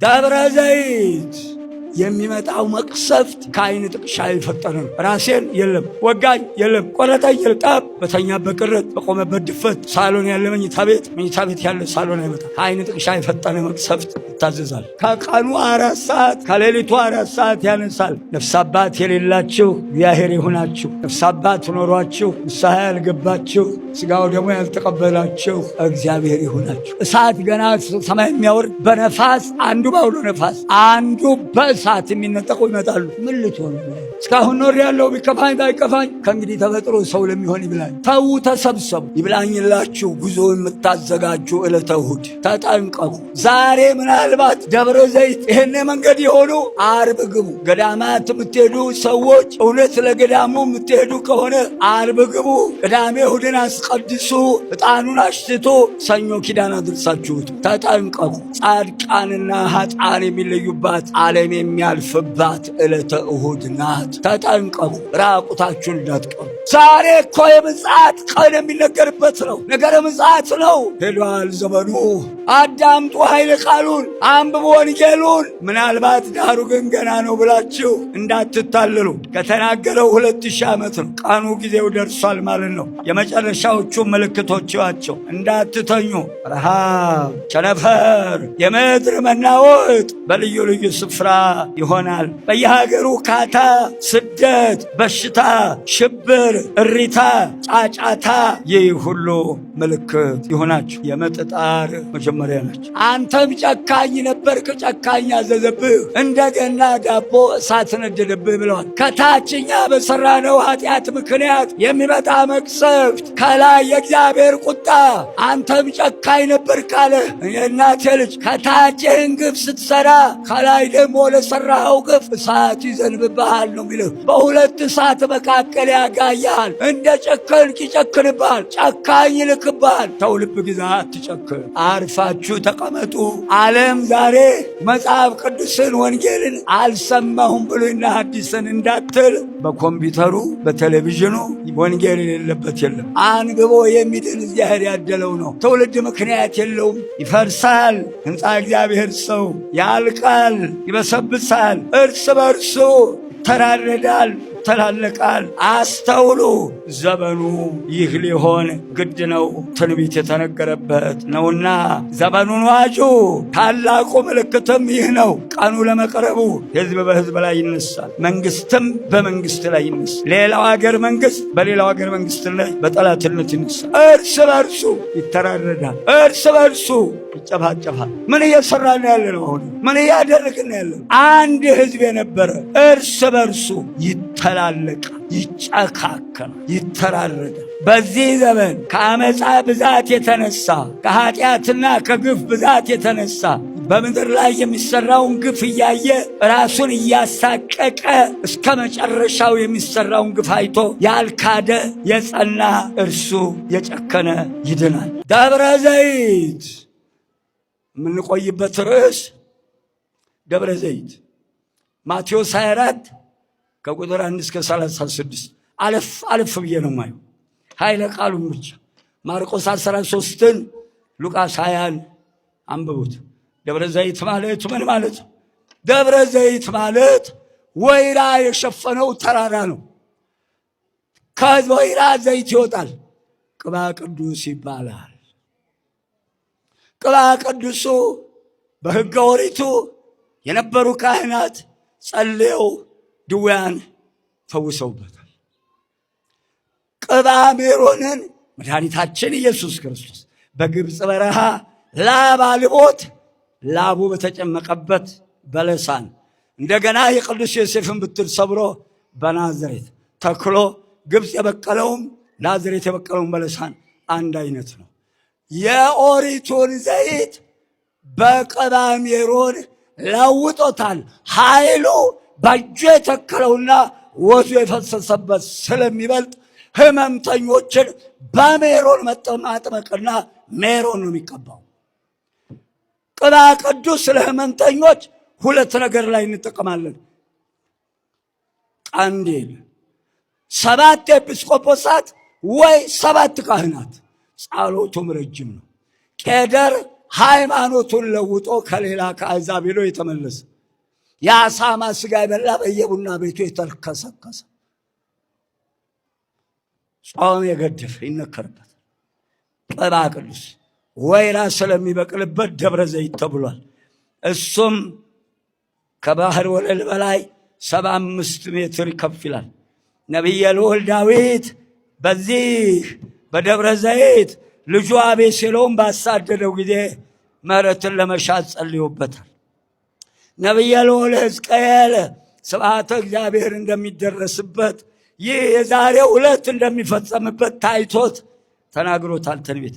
ደብረ ዘይት የሚመጣው መቅሰፍት ከአይን ጥቅሻ የፈጠረ ነው። ራሴን የለም ወጋኝ የለም ቆረጠኝ የለም ጠብ በተኛበት ቅረት በቆመበት ድፈት ሳሎን ያለ መኝታ ቤት ያለ ሳሎን አይመጣም። ከአይን ጥቅሻ የፈጠረ መቅሰፍት ይታዘዛል። ከቀኑ 4 ሰዓት ከሌሊቱ 4 ሰዓት ያነሳል። ነፍስ አባት የሌላችሁ እግዚአብሔር ይሁናችሁ። ነፍስ አባት ኖሯችሁ ንስሐ ያልገባችሁ ስጋው ደግሞ ያልተቀበላችሁ እግዚአብሔር ይሁናችሁ። እሳት ገና ሰማይ የሚያወርድ በነፋስ አንዱ ባውሎ ነፋስ አንዱ በእሳት የሚነጠቁ ይመጣሉ። ምን ልትሆኑ? እስካሁን ኖር ያለው ቢከፋኝ ባይከፋኝ ከእንግዲህ ተፈጥሮ ሰው ለሚሆን ይብላኝ። ተዉ ተሰብሰቡ። ይብላኝላችሁ ጉዞ የምታዘጋጁ ዕለተ እሑድ ተጠንቀቁ። ዛሬ ምናልባት ደብረ ዘይት ይህን መንገድ የሆኑ አርብ ግቡ። ገዳማት የምትሄዱ ሰዎች እውነት ለገዳሙ የምትሄዱ ከሆነ አርብ ግቡ። ቅዳሜ እሑድን አስቀድሱ። ዕጣኑን አሽትቶ ሰኞ ኪዳን አድርሳችሁት ተጠንቀቁ። ጻድቃንና ኃጥአን የሚለዩባት ዓለም የሚያልፍባት ዕለተ እሑድ ናት። ተጠንቀቁ። ራቁታችሁን እንዳትቀሩ። ዛሬ እኮ የምጽአት ቀን የሚነገርበት ነው። ነገረ ምጽአት ነው። ሄዷል ዘመኑ። አዳምጡ ኃይለ ቃሉን፣ አንብቡ ወንጌሉን። ምናልባት ዳሩ ግን ገና ነው ብላችሁ እንዳትታለሉ። ከተናገረው 2000 ዓመት ነው። ቀኑ ጊዜው ደርሷል ማለት ነው። የመጨረሻዎቹ ምልክቶች ናቸው። እንዳትተኙ። ረሃብ፣ ቸነፈር፣ የምድር መናወጥ በልዩ ልዩ ስፍራ ይሆናል። በየሀገሩ ካታ፣ ስደት፣ በሽታ፣ ሽብር፣ እሪታ፣ ጫጫታ ይህ ሁሉ ምልክት ይሆናችሁ። የመጥጣር መጀመሪያ ናቸው። አንተም ጨካኝ ነበርክ፣ ጨካኝ አዘዘብህ፣ እንደገና ዳቦ እሳት ነደደብህ ብለዋል። ከታችኛ በሰራነው ኃጢአት ምክንያት የሚመጣ መቅሰፍት፣ ከላይ የእግዚአብሔር ቁጣ። አንተም ጨካኝ ነበርክ አለ። የእናቴ ልጅ ከታችህን ግፍ ስትሰራ ከላይ ደግሞ ለሰራኸው ግፍ እሳት ይዘንብብሃል ነው የሚልህ። በሁለት እሳት መካከል ያጋያል። እንደ ጨከንክ ይጨክንብሃል። ጨካኝ ይልክብሃል። ተው ልብ ግዛ፣ አትጨክን። አርፋችሁ ተቀመጡ። ዓለም ዛሬ መጽሐፍ ቅዱስን ወንጌልን አልሰማሁም ብሎና ሐዲስን እንዳትል በኮምፒውተሩ በቴሌቪዥኑ ወንጌል የሌለበት የለም። አንግቦ የሚድን እግዚአብሔር ያደለው ነው። ትውልድ ምክንያት የለውም። ይፈርሳል ሕንፃ እግዚአብሔር ሰው ያልቃል፣ ይበሰብሳል፣ እርስ በርሱ ይተራረዳል፣ ይተላለቃል። አስተውሉ። ዘመኑ ይህ ሊሆን ግድ ነው። ትንቢት የተነገረበት ነውና ዘመኑን ዋጁ። ታላቁ ምልክትም ይህ ነው። ቀኑ ለመቅረቡ ሕዝብ በሕዝብ ላይ ይነሳል፣ መንግስትም በመንግስት ላይ ይነሳል። ሌላው ሀገር መንግስት በሌላው ሀገር መንግስት ላይ በጠላትነት ይነሳል። እርስ በርሱ ይተራረዳል፣ እርስ በርሱ ይጨፋጨፋል። ምን እየሰራን ያለ ነው? አሁን ምን እያደረግን ያለ? አንድ ሕዝብ የነበረ እርስ በርሱ ይተላለቃል፣ ይጨካከላል፣ ይተራረዳል። በዚህ ዘመን ከአመፃ ብዛት የተነሳ ከኃጢአትና ከግፍ ብዛት የተነሳ በምድር ላይ የሚሰራውን ግፍ እያየ ራሱን እያሳቀቀ እስከ መጨረሻው የሚሰራውን ግፍ አይቶ ያልካደ የጸና እርሱ የጨከነ ይድናል። ደብረ ዘይት የምንቆይበት ርዕስ ደብረ ዘይት ማቴዎስ 24 ከቁጥር 1 እስከ 36 አለፍ ብዬ ነው ማየው ኃይለ ቃሉን ብቻ። ማርቆስ 13ን ሉቃስ 20ን አንብቡት። ደብረ ዘይት ማለት ምን ማለት? ደብረ ዘይት ማለት ወይራ የሸፈነው ተራራ ነው። ከወይራ ዘይት ይወጣል። ቅባ ቅዱስ ይባላል። ቅባ ቅዱሱ በሕገ ኦሪቱ የነበሩ ካህናት ጸልየው ድውያን ፈውሰውበታል። ቅባ ሜሮንን መድኃኒታችን ኢየሱስ ክርስቶስ በግብፅ በረሃ ላብ አልቦት ላቡ በተጨመቀበት በለሳን እንደገና የቅዱስ ዮሴፍን ብትር ሰብሮ በናዝሬት ተክሎ ግብፅ የበቀለውም ናዝሬት የበቀለውም በለሳን አንድ አይነት ነው። የኦሪቱን ዘይት በቅባ ሜሮን ለውጦታል። ኃይሉ በእጁ የተከለውና ወዙ የፈሰሰበት ስለሚበልጥ ህመምተኞችን በሜሮን ማጥመቅና ሜሮን ነው የሚቀባው። ቅባ ቅዱስ ለህመምተኞች ሁለት ነገር ላይ እንጠቀማለን። ቀንዲል 7 ኤጲስቆጶሳት ወይ 7 ካህናት ጸሎቱም ረጅም ነው። ቄደር ሃይማኖቱን ለውጦ ከሌላ ከአሕዛብ ሄዶ የተመለሰ የአሳማ ስጋ የበላ በየቡና ቤቱ የተልከሰከሰ ጾም የገደፈ ይነከርበት ቅባ ቅዱስ ወይራ ስለሚበቅልበት ደብረ ዘይት ተብሏል። እሱም ከባህር ወለል በላይ 75 ሜትር ከፍ ይላል። ነቢየ ልዑል ዳዊት በዚህ በደብረ ዘይት ልጁ አቤሴሎም ባሳደደው ጊዜ ምሕረትን ለመሻት ጸልዮበታል። ነቢየ ልዑል ሕዝቅኤል ስብሐተ እግዚአብሔር እንደሚደረስበት ይህ የዛሬው ዕለት እንደሚፈጸምበት ታይቶት ተናግሮታል። ትንቢት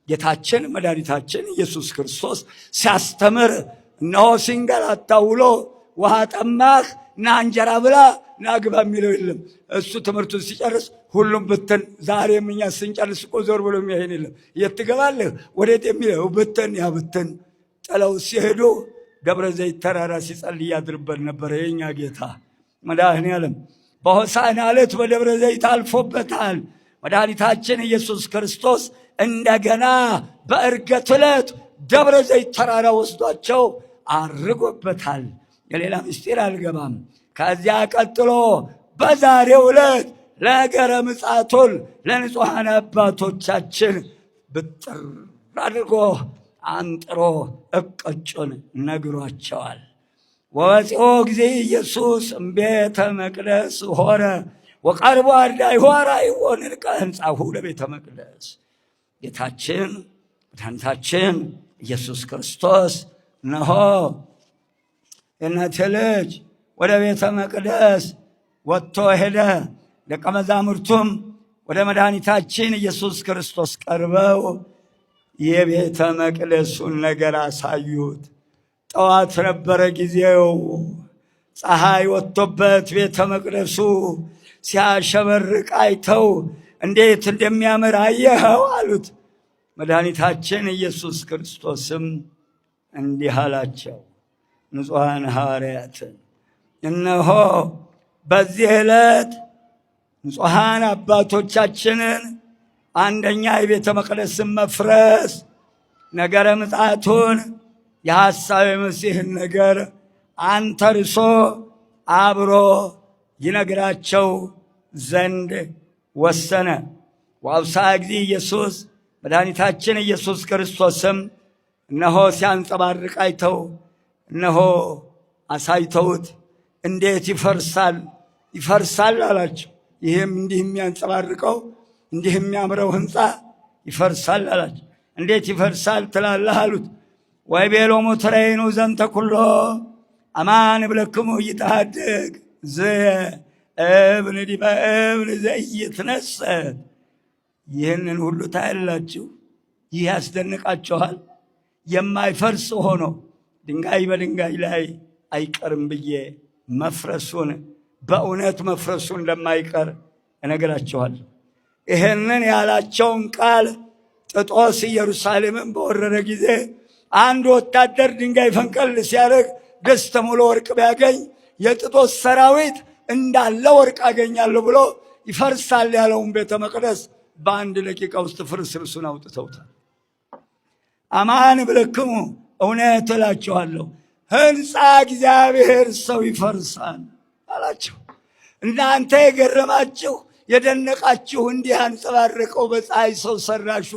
ጌታችን መድኃኒታችን ኢየሱስ ክርስቶስ ሲያስተምር እነሆ ሲንገላታ ውሎ ውሃ ጠማህ ና እንጀራ ብላ ና ግባ የሚለው የለም። እሱ ትምህርቱን ሲጨርስ ሁሉም ብትን። ዛሬም እኛ ስንጨርስ እኮ ዞር ብሎ የሚያሄን የለም። የት ትገባለህ ወዴት የሚለው ብትን። ያ ብትን ጥለው ሲሄዱ ደብረ ዘይት ተራራ ሲጸልይ ያድርበት ነበረ። የኛ ጌታ መድኃኔዓለም በሆሳዕና ዕለት በደብረ ዘይት አልፎበታል። መድኃኒታችን ኢየሱስ ክርስቶስ እንደገና በዕርገት ዕለት ደብረ ዘይት ተራራ ወስዷቸው አርጎበታል። የሌላ ምስጢር አልገባም። ከዚያ ቀጥሎ በዛሬው ዕለት ነገረ ምጽአቱን ለንጹሐን አባቶቻችን ብጥር አድርጎ አንጥሮ እቅጩን ነግሯቸዋል። ወፂኦ ጊዜ ኢየሱስ እምቤተ መቅደስ ሆረ ወቀርቦ አርዳኢሁ አርአይዎ ንድቀ ሕንጻሁ ለቤተ መቅደስ። ጌታችን መድኃኒታችን ኢየሱስ ክርስቶስ እነሆ የእናቴ ልጅ ወደ ቤተ መቅደስ ወጥቶ ሄደ። ደቀ መዛሙርቱም ወደ መድኃኒታችን ኢየሱስ ክርስቶስ ቀርበው የቤተ መቅደሱን ነገር አሳዩት። ጠዋት ነበረ ጊዜው፣ ፀሐይ ወጥቶበት ቤተ መቅደሱ ሲያሸበርቅ አይተው እንዴት እንደሚያምር አየኸው አሉት። መድኃኒታችን ኢየሱስ ክርስቶስም እንዲህ አላቸው፣ ንጹሐን ሐዋርያትን እነሆ በዚህ ዕለት ንጹሐን አባቶቻችንን አንደኛ የቤተ መቅደስን መፍረስ ነገረ ምጽአቱን የሐሳዌ መሲሕን ነገር አንተርሶ አብሮ ይነግራቸው ዘንድ ወሰነ። ወአብሳ ጊዜ ኢየሱስ መድኃኒታችን ኢየሱስ ክርስቶስም እነሆ ሲያንጸባርቅ አይተው እነሆ አሳይተውት እንዴት ይፈርሳል ይፈርሳል አላቸው። ይህም እንዲህ የሚያንጸባርቀው እንዲህ የሚያምረው ሕንፃ ይፈርሳል አላቸው። እንዴት ይፈርሳል ትላለህ አሉት። ወይቤሎሙ ትሬኑ ዘንተ ኩሎ አማን እብለክሙ ኢይትሐደግ ዘእብን ዲበ እብን ዘኢይትነሰት። ይህንን ሁሉ ታያላችሁ፣ ይህ ያስደንቃችኋል። የማይፈርስ ሆኖ ድንጋይ በድንጋይ ላይ አይቀርም ብዬ መፍረሱን በእውነት መፍረሱ እንደማይቀር እነግራችኋለሁ። ይህንን ያላቸውን ቃል ጥጦስ ኢየሩሳሌምን በወረረ ጊዜ አንድ ወታደር ድንጋይ ፈንቀል ሲያደርግ ደስ ተሞሎ ወርቅ ቢያገኝ የጥጦስ ሰራዊት እንዳለ ወርቅ አገኛለሁ ብሎ ይፈርሳል ያለውን ቤተ መቅደስ በአንድ ደቂቃ ውስጥ ፍርስርሱን አውጥተውታል። አማን እብለክሙ እውነት እላችኋለሁ ሕንፃ እግዚአብሔር ሰው ይፈርሳል አላቸው። እናንተ የገረማችሁ የደነቃችሁ እንዲህ አንጸባረቀው በፀሐይ ሰው ሰራሹ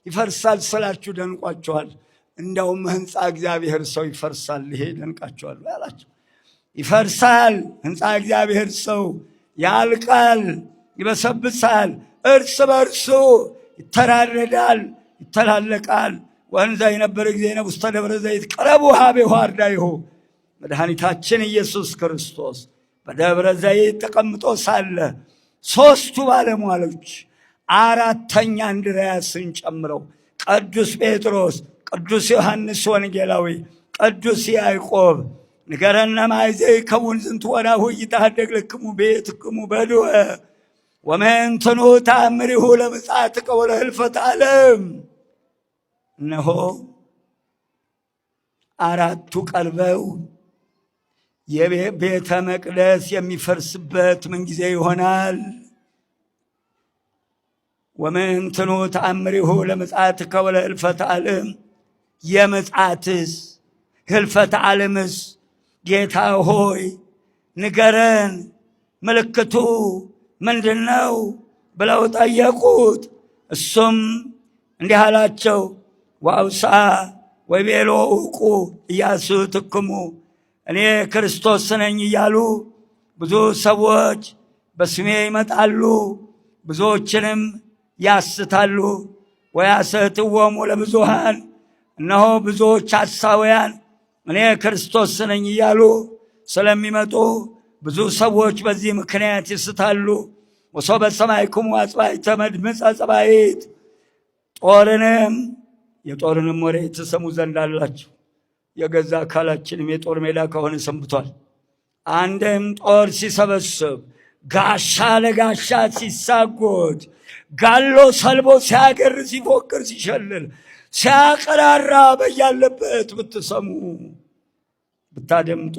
ይፈርሳል ስላችሁ ደንቋችኋል። እንደውም ሕንፃ እግዚአብሔር ሰው ይፈርሳል፣ ይሄ ደንቃችኋል አላቸው። ይፈርሳል ሕንፃ እግዚአብሔር ሰው ያልቃል፣ ይበሰብሳል፣ እርስ በርሱ ይተራረዳል፣ ይተላለቃል። ወንዛ የነበረ ጊዜ ውስተ ደብረ ዘይት ቀረቡ ሀቤሁ አርዳኢሁ። መድኃኒታችን ኢየሱስ ክርስቶስ በደብረ ዘይት ተቀምጦ ሳለ ሦስቱ ባለሟሎች አራተኛ እንድርያስን ጨምረው ቅዱስ ጴጥሮስ፣ ቅዱስ ዮሐንስ ወንጌላዊ፣ ቅዱስ ያዕቆብ ንገረነ ማይዘ ይከውን ዝንቱ ወራሁ ኢይትሐደግ ለክሙ ቤትክሙ በድወ ወመንትኑ ተአምሪሁ ለምጽአትከ ወለህልፈተ ዓለም። እነሆ አራቱ ቀርበው የቤተ መቅደስ የሚፈርስበት ምን ጊዜ ይሆናል? ወምንትኑ ተአምሪሁ ለምጽአትከ ወለህልፈተ ዓለም። የምጽአትስ ህልፈተ ዓለምስ ጌታ ሆይ ንገረን፣ ምልክቱ ምንድነው ብለው ጠየቁት። እሱም እንዲህ አላቸው፣ ወአውሳ ወይቤሎ ዕውቁ ኢያሱትክሙ፣ እኔ ክርስቶስ ነኝ እያሉ ብዙ ሰዎች በስሜ ይመጣሉ፣ ብዙዎችንም ያስታሉ። ወያሰትዎሙ ለብዙኃን፣ እነሆ ብዙዎች ሐሳውያን እኔ ክርስቶስ ነኝ እያሉ ስለሚመጡ ብዙ ሰዎች በዚህ ምክንያት ይስታሉ። ወሶበ ሰማዕክሙ አጽባዕተ መድምፀ ጸባኢት፣ የጦርንም ወሬ ትሰሙ ዘንድ አላችሁ። የገዛ አካላችንም የጦር ሜዳ ከሆነ ሰንብቷል። አንድም ጦር ሲሰበስብ፣ ጋሻ ለጋሻ ሲሳጎድ፣ ጋሎ ሰልቦ ሲያገር፣ ሲፎክር፣ ሲሸልል፣ ሲያቀራራ በያለበት ብትሰሙ ብታደምጡ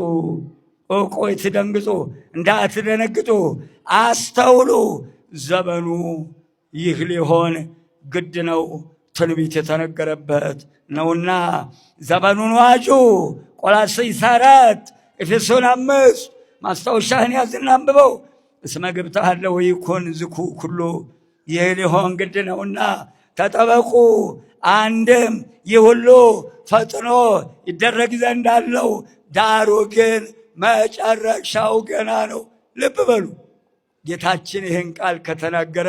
ዕውቁ ትደንግጡ፣ እንዳትደነግጡ አስተውሉ። ዘመኑ ይህ ሊሆን ግድ ነው፣ ትንቢት የተነገረበት ነውና። ዘመኑን ዋጁ። ቆላስይስ 4 ኤፌሶን 5 ማስታወሻህን ያዝና አንብበው። እስመ ግብትሃለ ወይኩን ዝኩ ኩሉ፣ ይህ ሊሆን ግድ ነውና ተጠበቁ። አንድም ይህ ሁሉ ፈጥኖ ይደረግ ዘንድ አለው፣ ዳሩ ግን መጨረሻው ገና ነው። ልብ በሉ። ጌታችን ይህን ቃል ከተናገረ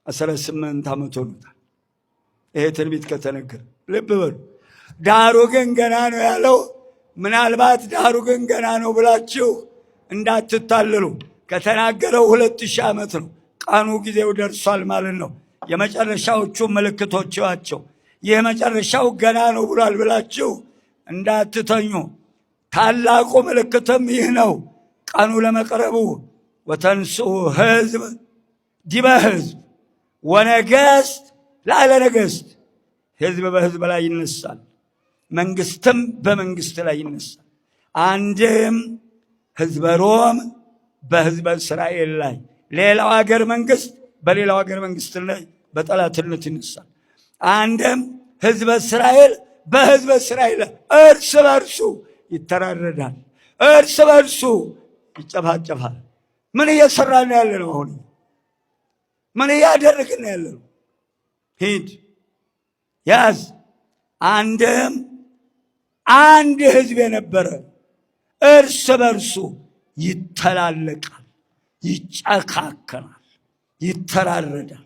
2018 ዓመት ሆኖታል። ይሄ ትንቢት ከተነገረ ልብ በሉ። ዳሩ ግን ገና ነው ያለው። ምናልባት ዳሩ ግን ገና ነው ብላችሁ እንዳትታለሉ። ከተናገረው 2000 ዓመት ነው። ቀኑ ጊዜው ደርሷል ማለት ነው። የመጨረሻዎቹ ምልክቶች ናቸው። ይህ መጨረሻው ገና ነው ብሏል ብላችሁ እንዳትተኙ። ታላቁ ምልክትም ይህ ነው፣ ቀኑ ለመቅረቡ። ወተንሥኡ ሕዝብ ዲበ ሕዝብ ወነገሥት ላዕለ ነገሥት፣ ሕዝብ በሕዝብ ላይ ይነሳል፣ መንግስትም በመንግስት ላይ ይነሳል። አንድም ሕዝበ ሮም በሕዝበ እስራኤል ላይ፣ ሌላው ሀገር መንግስት በሌላው ሀገር መንግስት ላይ በጠላትነት ይነሳል። አንድም ሕዝበ እስራኤል በሕዝበ እስራኤል እርስ በርሱ ይተራረዳል፣ እርስ በርሱ ይጨፋጨፋል። ምን እየሰራን ያለ ነው? አሁን ምን እያደረግን ያለ ነው? ሂድ ያዝ። አንድም አንድ ሕዝብ የነበረ እርስ በርሱ ይተላለቃል፣ ይጨካከናል፣ ይተራረዳል።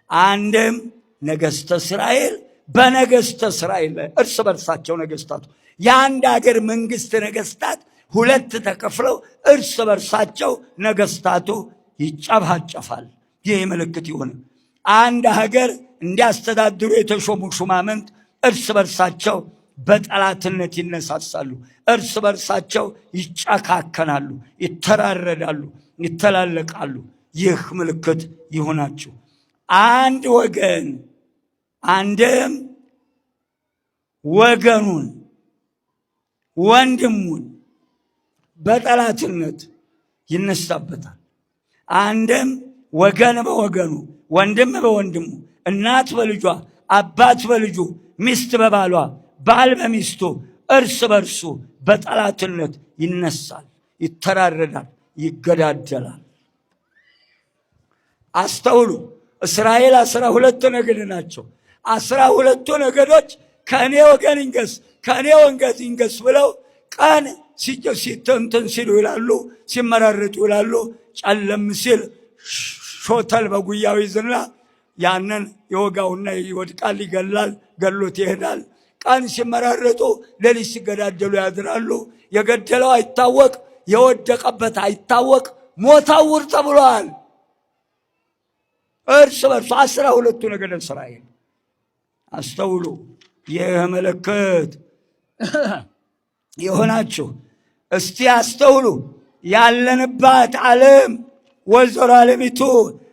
አንድም ነገሥተ እስራኤል በነገሥተ እስራኤል ላይ እርስ በርሳቸው ነገሥታቱ የአንድ ሀገር መንግስት ነገሥታት ሁለት ተከፍለው እርስ በርሳቸው ነገሥታቱ ይጨፋጨፋል። ይህ ምልክት ይሆን። አንድ ሀገር እንዲያስተዳድሩ የተሾሙ ሹማምንት እርስ በርሳቸው በጠላትነት ይነሳሳሉ፣ እርስ በርሳቸው ይጨካከናሉ፣ ይተራረዳሉ፣ ይተላለቃሉ። ይህ ምልክት ይሆናችሁ። አንድ ወገን አንድም ወገኑን ወንድሙን በጠላትነት ይነሳበታል። አንድም ወገን በወገኑ፣ ወንድም በወንድሙ፣ እናት በልጇ፣ አባት በልጁ፣ ሚስት በባሏ፣ ባል በሚስቱ እርስ በርሱ በጠላትነት ይነሳል፣ ይተራረዳል፣ ይገዳደላል። አስተውሉ። እስራኤል 12 ነገድ ናቸው። 12ቱ ነገዶች ከእኔ ወገን ይንገስ ከእኔ ወገን ይንገስ ብለው ቀን ሲተንተን ሲሉ ይላሉ፣ ሲመራረጡ ይላሉ። ጨለም ሲል ሾተል በጉያው ይዝና ያንን የወጋውና ይወድቃል፣ ይገላል፣ ገሎት ይሄዳል። ቀን ሲመራረጡ ሌሊት ሲገዳደሉ ያድራሉ። የገደለው አይታወቅ፣ የወደቀበት አይታወቅ፣ ሞታውር ተብሏል። እርስ በርሱ 12ቱ ነገደ እስራኤል። አስተውሉ። ይህ ምልክት የሆናችሁ እስቲ አስተውሉ። ያለንባት ዓለም ወይዘሮ ዓለሚቱ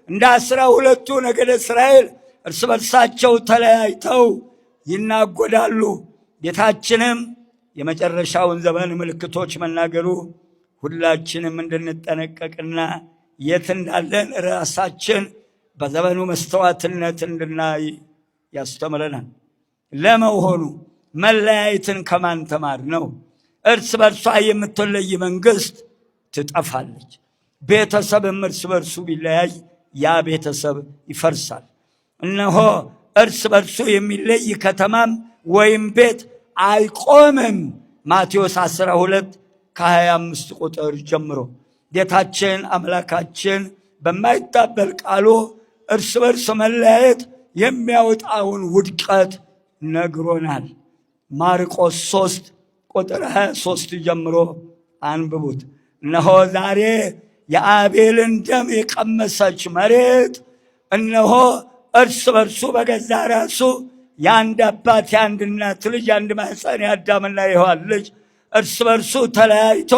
እንደ 12ቱ ነገደ እስራኤል እርስ በርሳቸው ተለያይተው ይናጎዳሉ። ጌታችንም የመጨረሻውን ዘመን ምልክቶች መናገሩ ሁላችንም እንድንጠነቀቅና የት እንዳለን ራሳችን በዘመኑ መስተዋትነት እንድናይ ያስተምረናል። ለመሆኑ መለያየትን ከማን ተማር ነው? እርስ በርሷ የምትለይ መንግስት ትጠፋለች። ቤተሰብም እርስ በርሱ ቢለያይ ያ ቤተሰብ ይፈርሳል። እነሆ እርስ በርሱ የሚለይ ከተማም ወይም ቤት አይቆምም። ማቴዎስ 12:25 ቁጥር ጀምሮ ጌታችን አምላካችን በማይታበል ቃሉ እርስ በርስ መለያየት የሚያወጣውን ውድቀት ነግሮናል። ማርቆስ 3:23 ጀምሮ አንብቡት። እነሆ ዛሬ የአቤልን ደም የቀመሰች መሬት እነሆ እርስ በርሱ በገዛ ራሱ የአንድ አባት የአንድ እናት ልጅ የአንድ ማኅፀን የአዳምና የሔዋን ልጅ እርስ በርሱ ተለያይቶ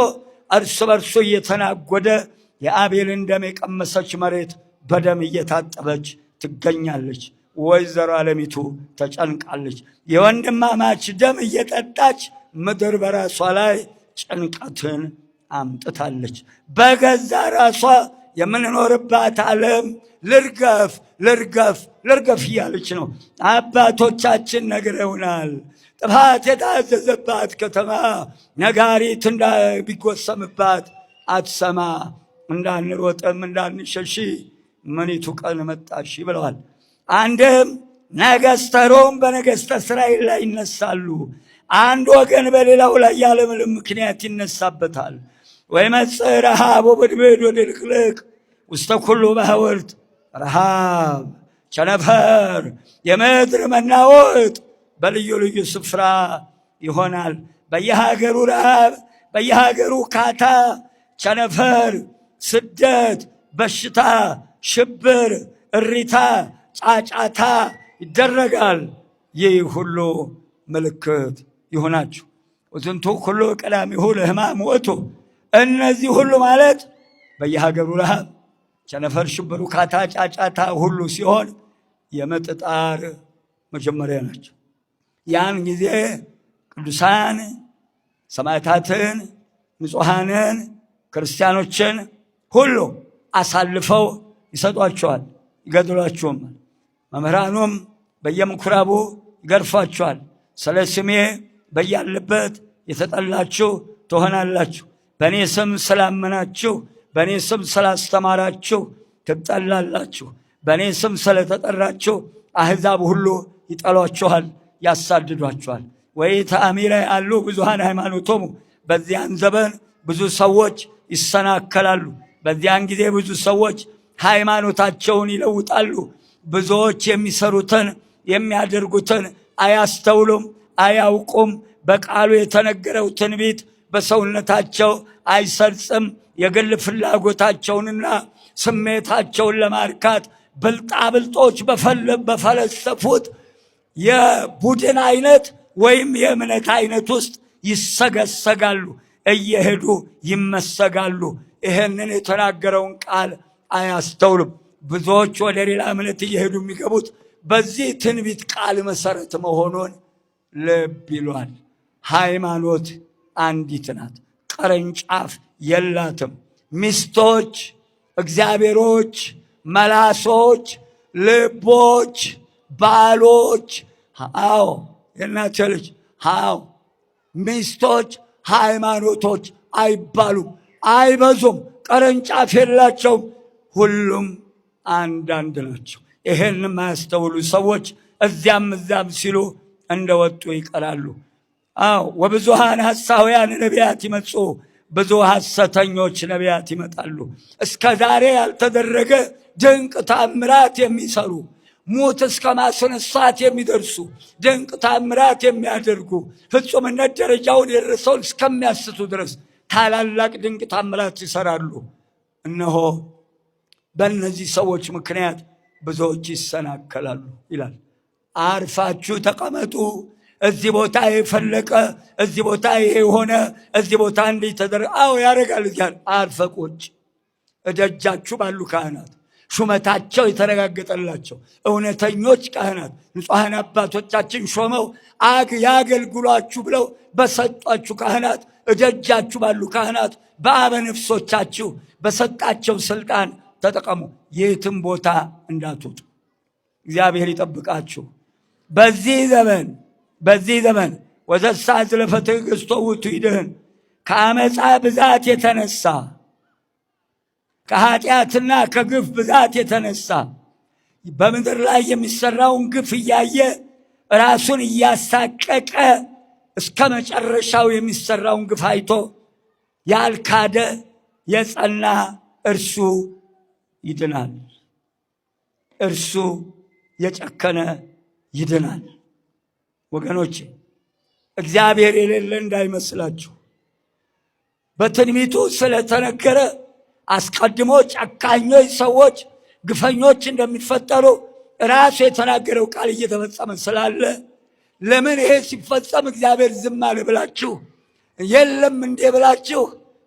እርስ በርሱ እየተናጎደ የአቤልን ደም የቀመሰች መሬት በደም እየታጠበች ትገኛለች። ወይዘሮ ዓለሚቱ ተጨንቃለች። የወንድማማች ደም እየጠጣች ምድር በራሷ ላይ ጭንቀትን አምጥታለች። በገዛ ራሷ የምንኖርባት ዓለም ልርገፍ ልርገፍ ልርገፍ እያለች ነው። አባቶቻችን ነግረውናል። ጥፋት የታዘዘባት ከተማ ነጋሪት እንዳይጎሰምባት አትሰማ፣ እንዳንሮጥም እንዳንሸሺ ምኒቱ ቀን መጣሽ ብለዋል። አንድም ነገሥተ ሮም በነገሥተ እስራኤል ላይ ይነሳሉ። አንድ ወገን በሌላው ላይ ያለምንም ምክንያት ይነሳበታል። ወይመጽእ ረሃብ ወብድብድ ወድልቅልቅ ውስተ ኩሉ ማኅበርት፣ ረሃብ፣ ቸነፈር፣ የምድር መናወጥ በልዩ ልዩ ስፍራ ይሆናል። በየሀገሩ ረሃብ፣ በየሀገሩ ካታ፣ ቸነፈር፣ ስደት፣ በሽታ፣ ሽብር፣ እሪታ፣ ጫጫታ ይደረጋል። ይህ ሁሉ ምልክት ይሆናችሁ። ወዝንቱ ኩሉ ቀዳሚሁ ለሕማም ውእቱ። እነዚህ ሁሉ ማለት በየሀገሩ ረሃብ፣ ቸነፈር፣ ሽብር፣ ካታ፣ ጫጫታ ሁሉ ሲሆን የምጥ ጣር መጀመሪያ ናቸው። ያን ጊዜ ቅዱሳን ሰማዕታትን፣ ንጹሐንን፣ ክርስቲያኖችን ሁሉ አሳልፈው ይሰጧቸዋል፣ ይገድሏቸውም። መምህራኑም በየምኩራቡ ይገርፏቸዋል። ስለ ስሜ በያለበት የተጠላችሁ ትሆናላችሁ፣ በእኔ ስም ስላመናችሁ፣ በእኔ ስም ስላስተማራችሁ ትጠላላችሁ፣ በእኔ ስም ስለተጠራችሁ አሕዛብ ሁሉ ይጠሏችኋል፣ ያሳድዷችኋል። ወኢተአሚረ አሉ ብዙኃን ሃይማኖቶሙ። በዚያን ዘመን ብዙ ሰዎች ይሰናከላሉ። በዚያን ጊዜ ብዙ ሰዎች ሃይማኖታቸውን ይለውጣሉ። ብዙዎች የሚሰሩትን የሚያደርጉትን አያስተውሉም፣ አያውቁም። በቃሉ የተነገረው ትንቢት በሰውነታቸው አይሰርጽም። የግል ፍላጎታቸውንና ስሜታቸውን ለማርካት ብልጣብልጦች በፈለሰፉት የቡድን አይነት ወይም የእምነት አይነት ውስጥ ይሰገሰጋሉ፣ እየሄዱ ይመሰጋሉ። ይህንን የተናገረውን ቃል አያስተውሉም። ብዙዎች ወደ ሌላ እምነት እየሄዱ የሚገቡት በዚህ ትንቢት ቃል መሰረት መሆኑን ልብ ይሏል። ሃይማኖት አንዲት ናት፣ ቅርንጫፍ የላትም። ሚስቶች፣ እግዚአብሔሮች፣ መላሶች፣ ልቦች፣ ባሎች፣ አዎ የእናቴ ልጅ፣ አዎ ሚስቶች፣ ሃይማኖቶች አይባሉም፣ አይበዙም፣ ቅርንጫፍ የላቸውም። ሁሉም አንዳንድ ናቸው። ይሄን የማያስተውሉ ሰዎች እዚያም እዚያም ሲሉ እንደወጡ ይቀራሉ። አዎ ወብዙሃን ሐሳውያን ነቢያት ይመጹ፣ ብዙ ሐሰተኞች ነቢያት ይመጣሉ። እስከ ዛሬ ያልተደረገ ድንቅ ታምራት የሚሰሩ፣ ሙት እስከ ማስነሳት የሚደርሱ ድንቅ ታምራት የሚያደርጉ፣ ፍጹምነት ደረጃውን የደረሰውን እስከሚያስቱ ድረስ ታላላቅ ድንቅ ታምራት ይሰራሉ። እነሆ በእነዚህ ሰዎች ምክንያት ብዙዎች ይሰናከላሉ ይላል። አርፋችሁ ተቀመጡ። እዚህ ቦታ የፈለቀ፣ እዚህ ቦታ ይሄ ሆነ፣ እዚህ ቦታ እንዲህ ተደረገ። አዎ ያደርጋል። እዚያን አርፈ ቁጭ። እደጃችሁ ባሉ ካህናት፣ ሹመታቸው የተረጋገጠላቸው እውነተኞች ካህናት ንጹሐን አባቶቻችን ሾመው ያገልግሏችሁ ብለው በሰጧችሁ ካህናት፣ እደጃችሁ ባሉ ካህናት በአበነፍሶቻችሁ በሰጣቸው ስልጣን ተጠቀሙ። የትም ቦታ እንዳትወጡ። እግዚአብሔር ይጠብቃችሁ። በዚህ ዘመን ወዘሳ ዝለፈ ትዕግሥቶ ውእቱ ይድህን። ከአመፃ ብዛት የተነሳ ከኃጢአትና ከግፍ ብዛት የተነሳ በምድር ላይ የሚሰራውን ግፍ እያየ ራሱን እያሳቀቀ እስከ መጨረሻው የሚሰራውን ግፍ አይቶ ያልካደ የጸና እርሱ ይድናል። እርሱ የጨከነ ይድናል። ወገኖቼ እግዚአብሔር የሌለ እንዳይመስላችሁ። በትንቢቱ ስለተነገረ አስቀድሞ ጨካኞች ሰዎች፣ ግፈኞች እንደሚፈጠሩ ራሱ የተናገረው ቃል እየተፈጸመ ስላለ ለምን ይሄ ሲፈጸም እግዚአብሔር ዝም አለ ብላችሁ የለም እንዴ ብላችሁ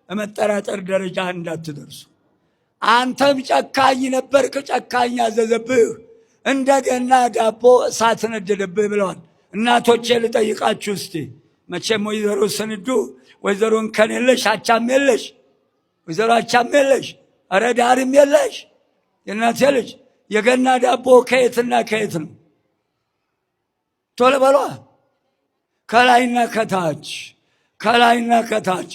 መጠራጠር ደረጃ እንዳትደርሱ። አንተም ጨካኝ ነበርክ፣ ጨካኝ አዘዘብህ፣ እንደገና ዳቦ እሳት ነደደብህ ብለዋል እናቶቼ። ልጠይቃችሁ እስቲ መቼም ወይዘሮ ስንዱ ወይዘሮ እንከን የለሽ፣ አቻም የለሽ፣ ወይዘሮ አቻም የለሽ፣ ኧረ ዳርም የለሽ። የእናቴ ልጅ የገና ዳቦ ከየትና ከየት ነው? ቶሎ በሏ። ከላይና ከታች፣ ከላይና ከታች።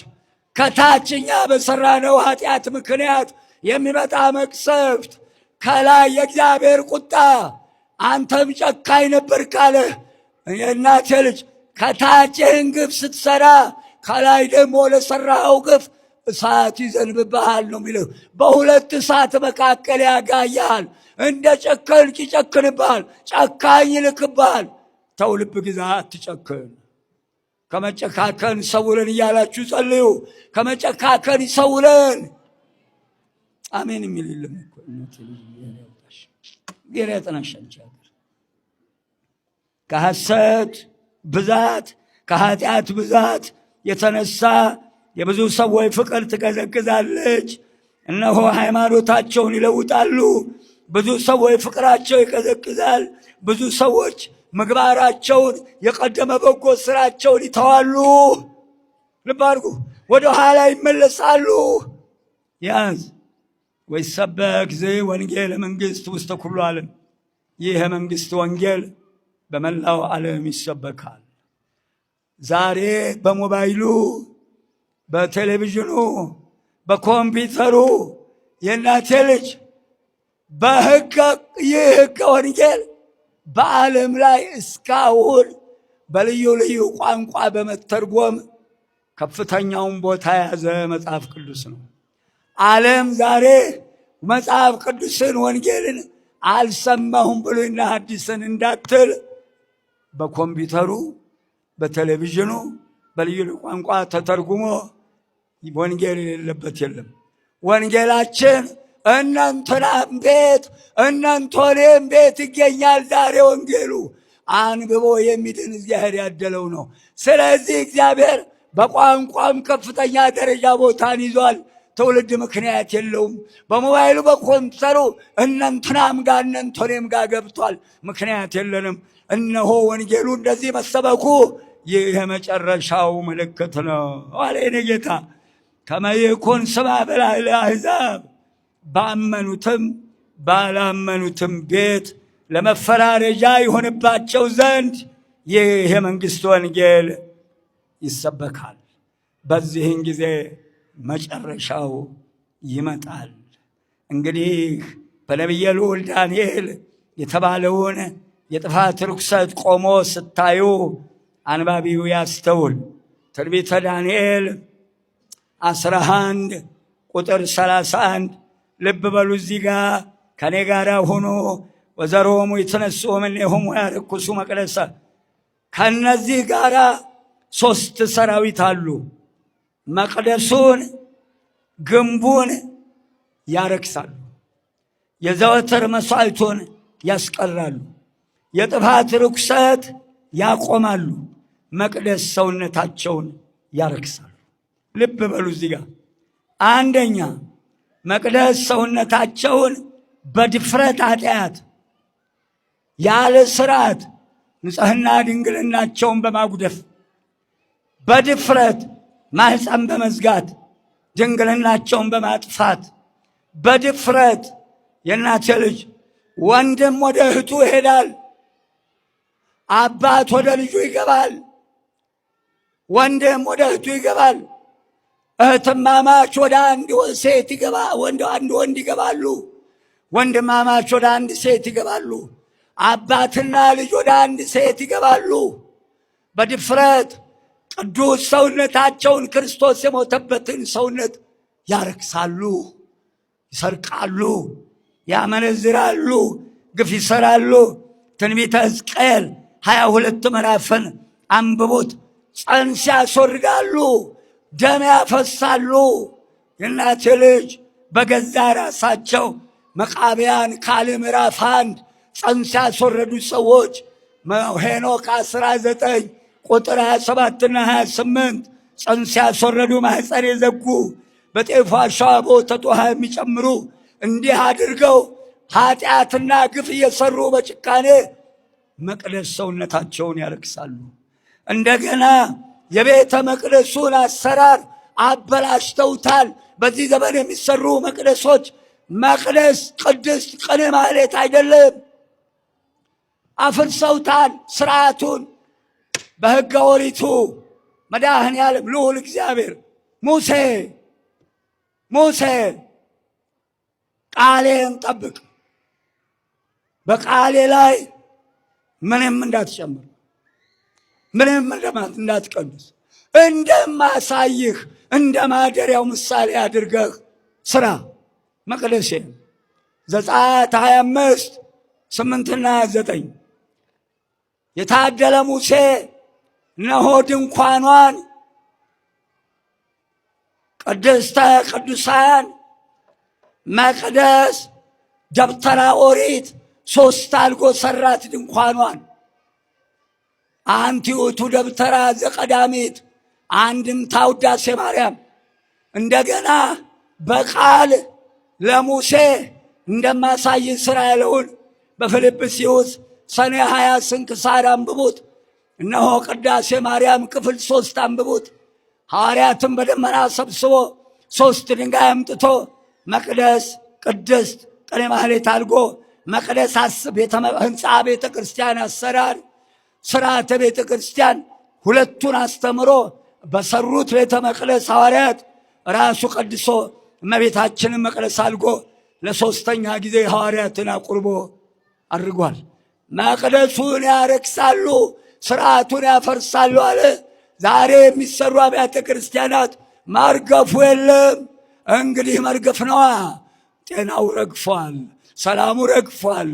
ከታችኛ በሰራነው ኃጢአት ምክንያት የሚመጣ መቅሰፍት፣ ከላይ የእግዚአብሔር ቁጣ። አንተም ጨካኝ ነበር ካለህ የእናቴ ልጅ ከታችህን ግፍ ስትሰራ ከላይ ደግሞ ለሰራኸው ግፍ እሳት ይዘንብብሃል ነው የሚለው። በሁለት እሳት መካከል ያጋያሃል። እንደ ጨከንክ ይጨክንብሃል፣ ጨካኝ ይልክብሃል። ተው ልብ ግዛ፣ አትጨክን። ከመጨካከን ይሰውረን እያላችሁ ጸልዩ። ከመጨካከን ይሰውረን። አሜን የሚል የለም እኮ ጌራ ያጠናሻንቻ ከሐሰት ብዛት ከኃጢአት ብዛት የተነሳ የብዙ ሰዎች ፍቅር ትቀዘቅዛለች። እነሆ ሃይማኖታቸውን ይለውጣሉ። ብዙ ሰዎች ፍቅራቸው ይቀዘቅዛል። ብዙ ሰዎች ምግባራቸውን የቀደመ በጎ ስራቸውን ይተዋሉ። ልብ አድርጉ፣ ወደ ኋላ ይመለሳሉ። ያዝ ወይሰበክ ወንጌል መንግሥት ውስተ ኩሉ ዓለም። ይህ የመንግሥት ወንጌል በመላው ዓለም ይሰበካል። ዛሬ በሞባይሉ፣ በቴሌቪዥኑ፣ በኮምፒውተሩ የእናቴ ልጅ ይህ ሕገ ወንጌል በዓለም ላይ እስካሁን በልዩ ልዩ ቋንቋ በመተርጎም ከፍተኛውን ቦታ የያዘ መጽሐፍ ቅዱስ ነው። ዓለም ዛሬ መጽሐፍ ቅዱስን ወንጌልን አልሰማሁም ብሉይና ሐዲስን እንዳትል በኮምፒውተሩ፣ በቴሌቪዥኑ በልዩ ልዩ ቋንቋ ተተርጉሞ ወንጌል የሌለበት የለም። ወንጌላችን እናንተናም ቤት እናንተኔም ቤት ይገኛል። ዛሬ ወንጌሉ አንብቦ የሚድን እግዚአብሔር ያደለው ነው። ስለዚህ እግዚአብሔር በቋንቋም ከፍተኛ ደረጃ ቦታን ይዟል። ትውልድ ምክንያት የለውም። በሞባይሉ በኮምፒውተሩ እናንተናም ጋር እናንተኔም ጋር ገብቷል። ምክንያት የለንም። እነሆ ወንጌሉ እንደዚህ መሰበኩ ይህ የመጨረሻው ምልክት ነው አለ የኔ ጌታ። ከመ ይኩን ስማ በላዕለ አሕዛብ፣ ባመኑትም ባላመኑትም ቤት ለመፈራረጃ ይሆንባቸው ዘንድ ይህ የመንግሥት ወንጌል ይሰበካል። በዚህን ጊዜ መጨረሻው ይመጣል። እንግዲህ በነቢየ ልዑል ዳንኤል የተባለውን የጥፋት ርኩሰት ቆሞ ስታዩ አንባቢው ያስተውል። ትንቢተ ዳንኤል 11 ቁጥር 31 ልብ በሉ። እዚህ ጋር ከኔ ጋር ሆኖ ወዘሮሙ ይትነሱ እምኔሆሙ ያረኩሱ መቅደሰ። ከነዚህ ጋር 3 ሰራዊት አሉ። መቅደሱን ግንቡን ያረክሳሉ፣ የዘወትር መሥዋዕቱን ያስቀራሉ፣ የጥፋት ርኩሰት ያቆማሉ፣ መቅደስ ሰውነታቸውን ያረክሳሉ። ልብ በሉ እዚህ ጋር አንደኛ መቅደስ ሰውነታቸውን በድፍረት ኃጢአት ያለ ስርዓት ንጽሕና ድንግልናቸውን በማጉደፍ በድፍረት ማህፀን በመዝጋት ድንግልናቸውን በማጥፋት በድፍረት የእናቴ ልጅ ወንድም ወደ እህቱ ይሄዳል፣ አባት ወደ ልጁ ይገባል። ወንድም ወደ እህቱ ይገባል። እህትማማች ወደ አንድ ሴት አንድ ወንድ ይገባሉ። ወንድማማች ወደ አንድ ሴት ይገባሉ። አባትና ልጅ ወደ አንድ ሴት ይገባሉ። በድፍረት ቅዱስ ሰውነታቸውን ክርስቶስ የሞተበትን ሰውነት ያረክሳሉ፣ ይሰርቃሉ፣ ያመነዝራሉ፣ ግፍ ይሰራሉ። ትንቢተ ሕዝቅኤል 22 ምዕራፍን አንብቡት። ጽንስ ያስወርዳሉ፣ ደም ያፈሳሉ። የእናቴ ልጅ በገዛ ራሳቸው መቃብያን ካልዕ ምዕራፍ 1 ጽንስ ያስወረዱ ሰዎች ሄኖክ 19 ቁጥር 27ና 28 ጽንስ ያስወረዱ ማኅፀን የዘጉ በጤፉ አሸዋ በወተት ውሃ የሚጨምሩ እንዲህ አድርገው ኃጢአትና ግፍ እየሰሩ በጭካኔ መቅደስ ሰውነታቸውን ያረክሳሉ። እንደገና የቤተ መቅደሱን አሰራር አበላሽተውታል። በዚህ ዘመን የሚሰሩ መቅደሶች መቅደስ ቅድስት ቅኔ ማህሌት አይደለም፣ አፍርሰውታል ስርዓቱን። በሕገ ኦሪቱ መድኃኔዓለም ልዑል እግዚአብሔር ሙሴ ቃሌን ጠብቅ፣ በቃሌ ላይ ምንም እንዳትጨምር፣ ምንም እንዳትቀንስ፣ እንደማሳይህ እንደ ማደሪያው ምሳሌ አድርገህ ስራ መቅደሴን። ዘጸአት 25 8ና 9 የታደለ ሙሴ እነሆ ድንኳኗን ቅድስተ ቅዱሳን መቅደስ ደብተራ ኦሪት 3 አልጎ ሰራት። ድንኳኗን አንቲ ውእቱ ደብተራ ዘቀዳሚት አንድምታ ውዳሴ ማርያም። እንደገና በቃል ለሙሴ እንደማሳይ ስራ ያለውን በፊልጵስዩስ ሰኔ 20 ስንክሳር አንብቡት። እነሆ ቅዳሴ ማርያም ክፍል 3 አንብቡት። ሐዋርያትን በደመና ሰብስቦ 3 ድንጋይ አምጥቶ መቅደስ ቅድስት ቅኔ ማህሌት አልጎ መቅደስ ህንፃ ቤተ ክርስቲያን አሰራር ስርዓተ ቤተ ክርስቲያን ሁለቱን አስተምሮ በሰሩት ቤተ መቅደስ ሐዋርያት ራሱ ቀድሶ እመቤታችንን መቅደስ አልጎ ለሶስተኛ ጊዜ ሐዋርያትን አቁርቦ አድርጓል። መቅደሱን ያረክሳሉ፣ ስርዓቱን ያፈርሳሉ አለ። ዛሬ የሚሰሩ አብያተ ክርስቲያናት ማርገፉ የለም። እንግዲህ መርገፍ ነዋ። ጤናው ረግፏል፣ ሰላሙ ረግፏል፣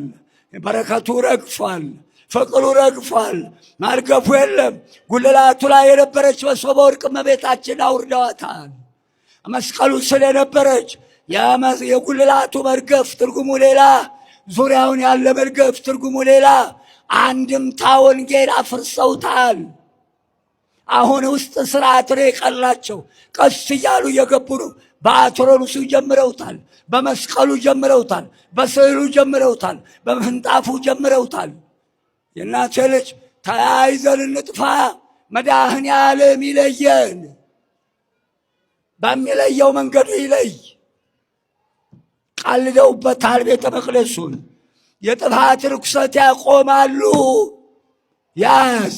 በረከቱ ረግፏል፣ ፍቅሩ ረግፏል። ማርገፉ የለም። ጉልላቱ ላይ የነበረች መሶበ ወርቅ እመቤታችን አውርደዋታል። መስቀሉ ስር የነበረች የጉልላቱ መርገፍ ትርጉሙ ሌላ፣ ዙሪያውን ያለ መርገፍ ትርጉሙ ሌላ። አንድምታ ወንጌል አፍርሰውታል። አሁን ውስጥ ስርዓት ነው የቀላቸው። ቀስ እያሉ እየገቡ ነው። በአትሮኑሱ ጀምረውታል፣ በመስቀሉ ጀምረውታል፣ በስዕሉ ጀምረውታል፣ በምንጣፉ ጀምረውታል። የእናቴ ልጅ ተያይዘን እንጥፋ። መድኃኔዓለም ይለየን፣ በሚለየው መንገዱ ይለይ። ቀልደውበታል ቤተ መቅደሱን። የጥፋት ርኩሰት ያቆማሉ። ያዝ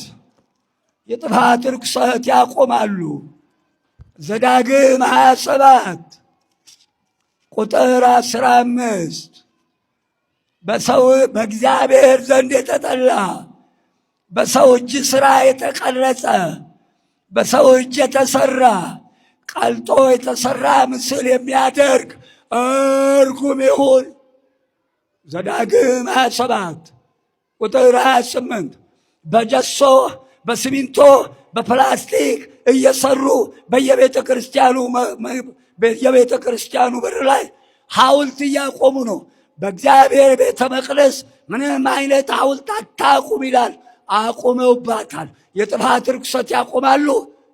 የጥፋት ርኩሰት ያቆማሉ። ዘዳግም 27 ቁጥር 15 በእግዚአብሔር ዘንድ የተጠላ በሰው እጅ ሥራ የተቀረጸ በሰው እጅ የተሰራ ቀልጦ የተሰራ ምስል የሚያደርግ እርጉም ይሁን። ዘዳግም 27 ቁጥር 28 በጀሶ በሲሚንቶ በፕላስቲክ እየሰሩ በየቤተ ክርስቲያኑ በር ላይ ሐውልት እያቆሙ ነው። በእግዚአብሔር ቤተ መቅደስ ምንም አይነት ሐውልት አታቁም ይላል። አቁመውባታል። የጥፋት ርኩሰት ያቆማሉ።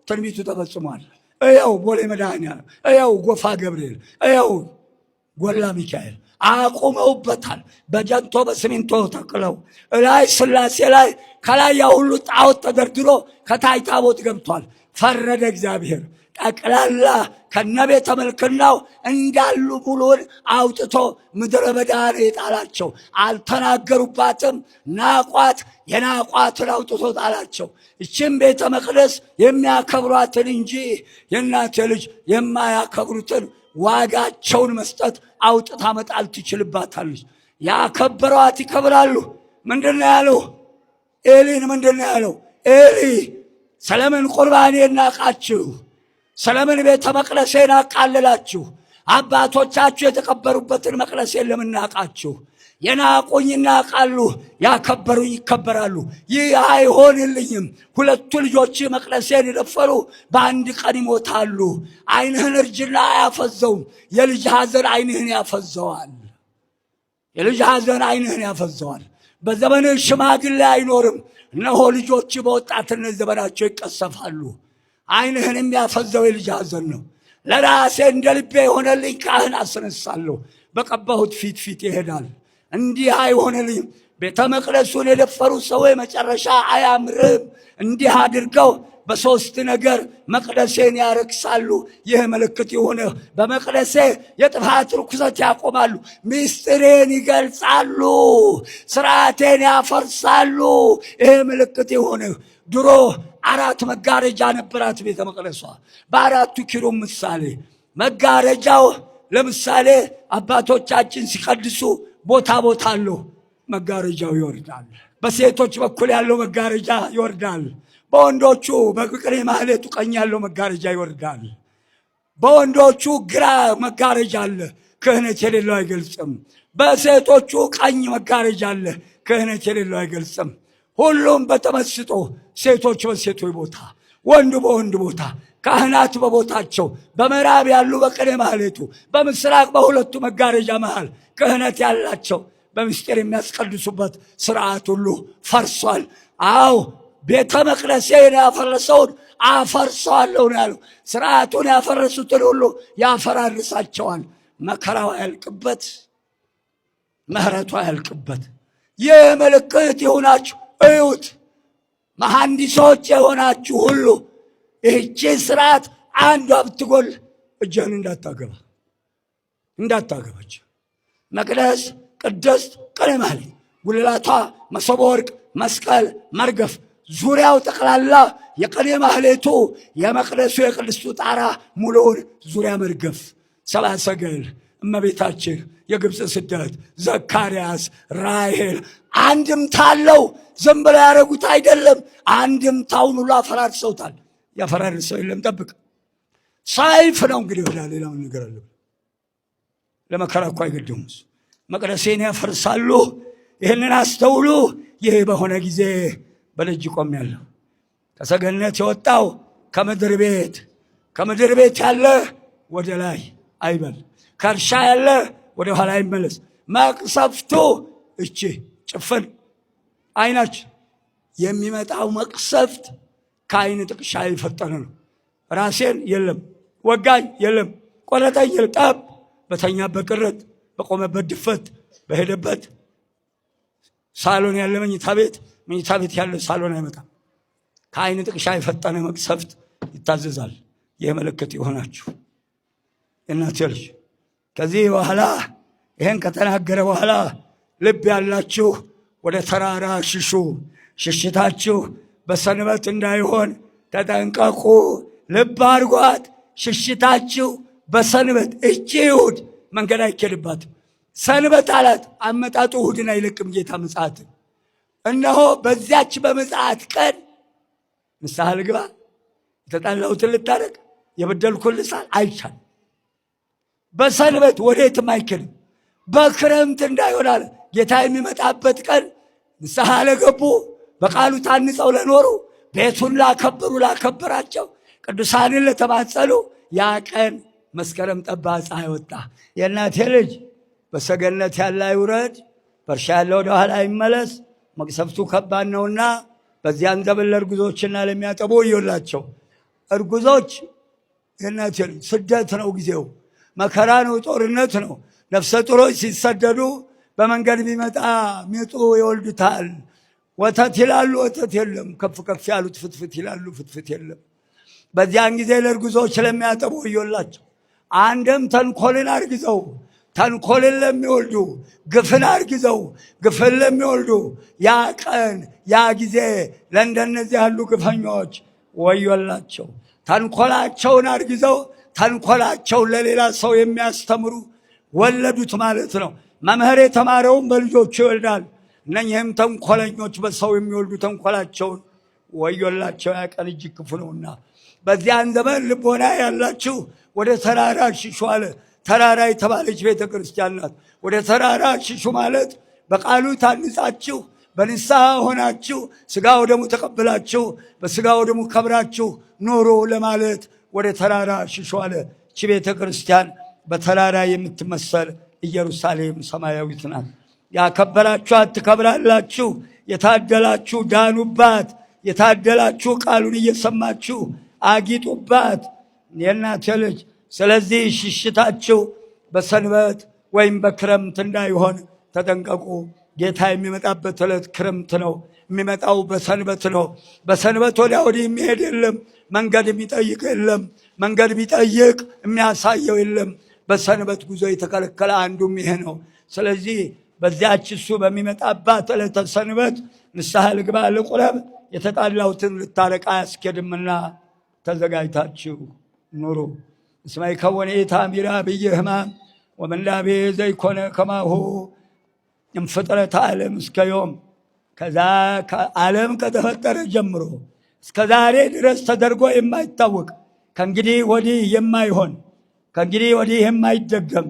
ትንቢቱ ተፈጽሟል። እየው ቦሌ መድኃኔዓለም፣ እየው ጎፋ ገብርኤል፣ እየው ጎላ ሚካኤል አቁመውበታል። በጀንቶ በሲሚንቶ ተክለው እላይ ሥላሴ ላይ ከላይ ያ ሁሉ ጣዖት ተደርድሮ ከታይ ታቦት ገብቷል። ፈረደ እግዚአብሔር። ጠቅላላ ከነቤተ መልክናው እንዳሉ ሙሉን አውጥቶ ምድረ በዳ የጣላቸው። አልተናገሩባትም፣ ናቋት። የናቋትን አውጥቶ ጣላቸው። እችም ቤተ መቅደስ የሚያከብሯትን እንጂ የእናቴ ልጅ የማያከብሩትን ዋጋቸውን መስጠት አውጥታ መጣል ትችልባታለች። ያከበሯት ይከብራሉ። ምንድነው ያለው? ኤሊን ምንድነው ያለው? ኤሊ ስለምን ቁርባኔን ናቃችሁ? ስለምን ቤተ መቅደሴን አቃለላችሁ? አባቶቻችሁ የተቀበሩበትን መቅደሴን ለምን ናቃችሁ? የናቁኝ ይናቃሉ፣ ያከበሩኝ ይከበራሉ። ይህ አይሆንልኝም። ሁለቱ ልጆች መቅደሴን የደፈሩ በአንድ ቀን ይሞታሉ። ዓይንህን እርጅና አያፈዘውም፣ የልጅ ሐዘን ዓይንህን ያፈዘዋል። የልጅ ሐዘን ዓይንህን ያፈዘዋል። በዘመንህ ሽማግሌ አይኖርም። እነሆ ልጆች በወጣትነት ዘመናቸው ይቀሰፋሉ። ዓይንህን የሚያፈዘው የልጅ ሐዘን ነው። ለራሴ እንደ ልቤ የሆነልኝ ካህን አስነሳለሁ፣ በቀባሁት ፊት ይሄዳል። እንዲህ አይሆንልኝም። ቤተ መቅደሱን የደፈሩ ሰዎች መጨረሻ አያምርም። እንዲህ አድርገው በሶስት ነገር መቅደሴን ያረክሳሉ። ይህ ምልክት የሆነ በመቅደሴ የጥፋት ርኩሰት ያቆማሉ፣ ምስጢሬን ይገልጻሉ፣ ስርዓቴን ያፈርሳሉ። ይህ ምልክት የሆነ ድሮ 4 መጋረጃ ነበራት ቤተ መቅደሷ። በ4ቱ ኪሩብ ምሳሌ መጋረጃው ለምሳሌ አባቶቻችን ሲቀድሱ ቦታ አለው፣ መጋረጃው ይወርዳል። በሴቶች በኩል ያለው መጋረጃ ይወርዳል። በወንዶቹ በቅኔ ማህሌቱ ቀኝ ያለው መጋረጃ ይወርዳል። በወንዶቹ ግራ መጋረጃ አለ፣ ክህነት የሌለው አይገልጽም። በሴቶቹ ቀኝ መጋረጃ አለ፣ ክህነት የሌለው አይገልጽም። ሁሉም በተመስጦ ሴቶች በሴቶች ቦታ፣ ወንዱ በወንድ ቦታ፣ ካህናት በቦታቸው፣ በምዕራብ ያሉ በቅኔ ማህሌቱ፣ በምስራቅ በሁለቱ መጋረጃ መሃል ክህነት ያላቸው በምስጢር የሚያስቀድሱበት ስርዓት ሁሉ ፈርሷል። አዎ ቤተ መቅደሴን ያፈረሰውን አፈርሰዋለሁ ነው ያለው። ስርዓቱን ያፈረሱትን ሁሉ ያፈራርሳቸዋል። መከራው ያልቅበት፣ ምህረቱ ያልቅበት። ይህ ምልክት ይሁናችሁ። እዩት። መሐንዲሶች የሆናችሁ ሁሉ ይህቺ ስርዓት አንዷ ብትጎል እጅህን እንዳታገባች። መቅደስ ቅድስት ቅኔ ማህሌት፣ ጉልላቷ፣ መሶበ ወርቅ፣ መስቀል፣ መርገፍ፣ ዙሪያው ጠቅላላ የቅኔ ማህሌቱ የመቅደሱ የቅድስቱ ጣራ ሙሉውን ዙሪያ መርገፍ፣ ሰብአ ሰገል፣ እመቤታችን፣ የግብፅ ስደት፣ ዘካርያስ፣ ራሔል አንድምታ አለው። ዝም ብለው ያደረጉት አይደለም። አንድምታውን ሁሉ አፈራርሰውታል። ያፈራርሰው የለም። ጠብቅ። ሰይፍ ነው እንግዲህ ወዳ ሌላውን ነገር አለ። ለመከራ እኮ አይገድሙም። መቅደሴን ያፈርሳሉ። ይህንን አስተውሉ። ይህ በሆነ ጊዜ በደጅ ቆሜአለሁ። ከሰገነት የወጣው ከምድር ቤት ያለ ወደ ላይ አይበል፣ ከእርሻ ያለ ወደ ኋላ አይመለስ። መቅሰፍቱ እቺ ጭፍን ዓይናችን የሚመጣው መቅሰፍት ከዓይን ጥቅሻ የፈጠነ ነው። ራሴን የለም፣ ወጋኝ የለም፣ ቆረጠኝ የለም። ጠብ በተኛበት ቅረት፣ በቆመበት ድፈት፣ በሄደበት ሳሎን ያለ መኝታ ቤት ያለ ሳሎን አይመጣም። ከዓይን ጥቅሻ የፈጠነ መቅሰፍት ይታዘዛል። ይህ ምልክት ይሆናችሁ የእናቴ ልጅ። ከዚህ በኋላ ይህን ከተናገረ በኋላ ልብ ያላችሁ ወደ ተራራ ሽሹ፣ ሽሽታችሁ በሰንበት እንዳይሆን ተጠንቀቁ። ልብ አድርጓት። ሽሽታችሁ በሰንበት። እቺ እሑድ መንገድ አይኬድባትም። ሰንበት አላት። አመጣጡ እሑድን አይለቅም ጌታ ምጽአት። እነሆ በዚያች በምጽአት ቀን ንስሐ ልግባ፣ የተጣላሁትን ልታረቅ፣ የበደልኩን ልሳል አይቻልም። በሰንበት ወዴትም አይኬድም። በክረምት እንዳይሆን አለ ጌታ የሚመጣበት ቀን ንስሐ ለገቡ በቃሉ ታንጸው ለኖሩ ቤቱን ላከበራቸው ቅዱሳንን ለተማጸሉ ያ ቀን መስከረም ጠባ፣ ፀሐይ ወጣ። የእናቴ ልጅ በሰገነት ያለ አይውረድ፣ በእርሻ ያለ ወደ ኋላ አይመለስ። መቅሰፍቱ ከባድ ነውና በዚያን ዘመን ለእርጉዞችና ለሚያጠቡ ወዮላቸው። እርጉዞች የእናቴ ልጅ ስደት ነው፣ ጊዜው መከራ ነው፣ ጦርነት ነው። ነፍሰ ጡሮች ሲሰደዱ በመንገድ ቢመጣ ሚጡ ይወልዱታል። ወተት ይላሉ፣ ወተት የለም። ከፍ ያሉት ፍትፍት ይላሉ፣ ፍትፍት የለም። በዚያን ጊዜ ለእርጉዞች ለሚያጠቡ ወዮላቸው። አንድም ተንኮልን አርግዘው ተንኮልን ለሚወልዱ፣ ግፍን አርግዘው ግፍን ለሚወልዱ ያ ቀን ያ ጊዜ ለእንደነዚህ ያሉ ግፈኞች ወዮላቸው። ተንኮላቸውን አርግዘው ተንኮላቸውን ለሌላ ሰው የሚያስተምሩ ወለዱት ማለት ነው። መምህር የተማረውን በልጆቹ ይወልዳል። እነኚህም ተንኮለኞች በሰው የሚወልዱ ተንኮላቸውን ወዮላቸው፣ ያ ቀን እጅግ ክፉ ነውና። በዚያን ዘመን ልቦና ያላችሁ ወደ ተራራ ሽሹ አለ። ተራራ የተባለች ቤተ ክርስቲያን ናት። ወደ ተራራ ሽሹ ማለት በቃሉ ታንጻችሁ በንስሐ ሆናችሁ ሥጋ ወደሙ ተቀብላችሁ በሥጋ ወደሙ ከብራችሁ ኖሮ ለማለት ወደ ተራራ ሽሹ አለ። እቺ ቤተ ክርስቲያን በተራራ የምትመሰል ኢየሩሳሌም ሰማያዊት ናት። ያከበራችኋት ትከብራላችሁ። የታደላችሁ ዳኑባት። የታደላችሁ ቃሉን እየሰማችሁ አጊጡባት የእናቴ ልጅ። ስለዚህ ሽሽታችሁ በሰንበት ወይም በክረምት እንዳይሆን ተጠንቀቁ። ጌታ የሚመጣበት ዕለት ክረምት ነው። የሚመጣው በሰንበት ነው። በሰንበት ወዲያ ወዲህ የሚሄድ የለም። መንገድ የሚጠይቅ የለም። መንገድ ቢጠይቅ የሚያሳየው የለም። በሰንበት ጉዞ የተከለከለ አንዱም ይሄ ነው። ስለዚህ በዚያች እሱ በሚመጣባት ዕለተ ሰንበት ንስሐ ልግባ ልቁረብ፣ የተጣላሁትን ልታረቅ አያስኬድምና ተዘጋጅታችሁ ኑሩ። እስመ ይከወን ኢታምራ ብየ ሕማም ወምንዳቤ ዘይኮነ ከማሁ እምፍጥረተ ዓለም እስከ ዮም። ከዛ ዓለም ከተፈጠረ ጀምሮ እስከ ዛሬ ድረስ ተደርጎ የማይታወቅ ከእንግዲህ ወዲህ የማይሆን ከእንግዲህ ወዲህ የማይደገም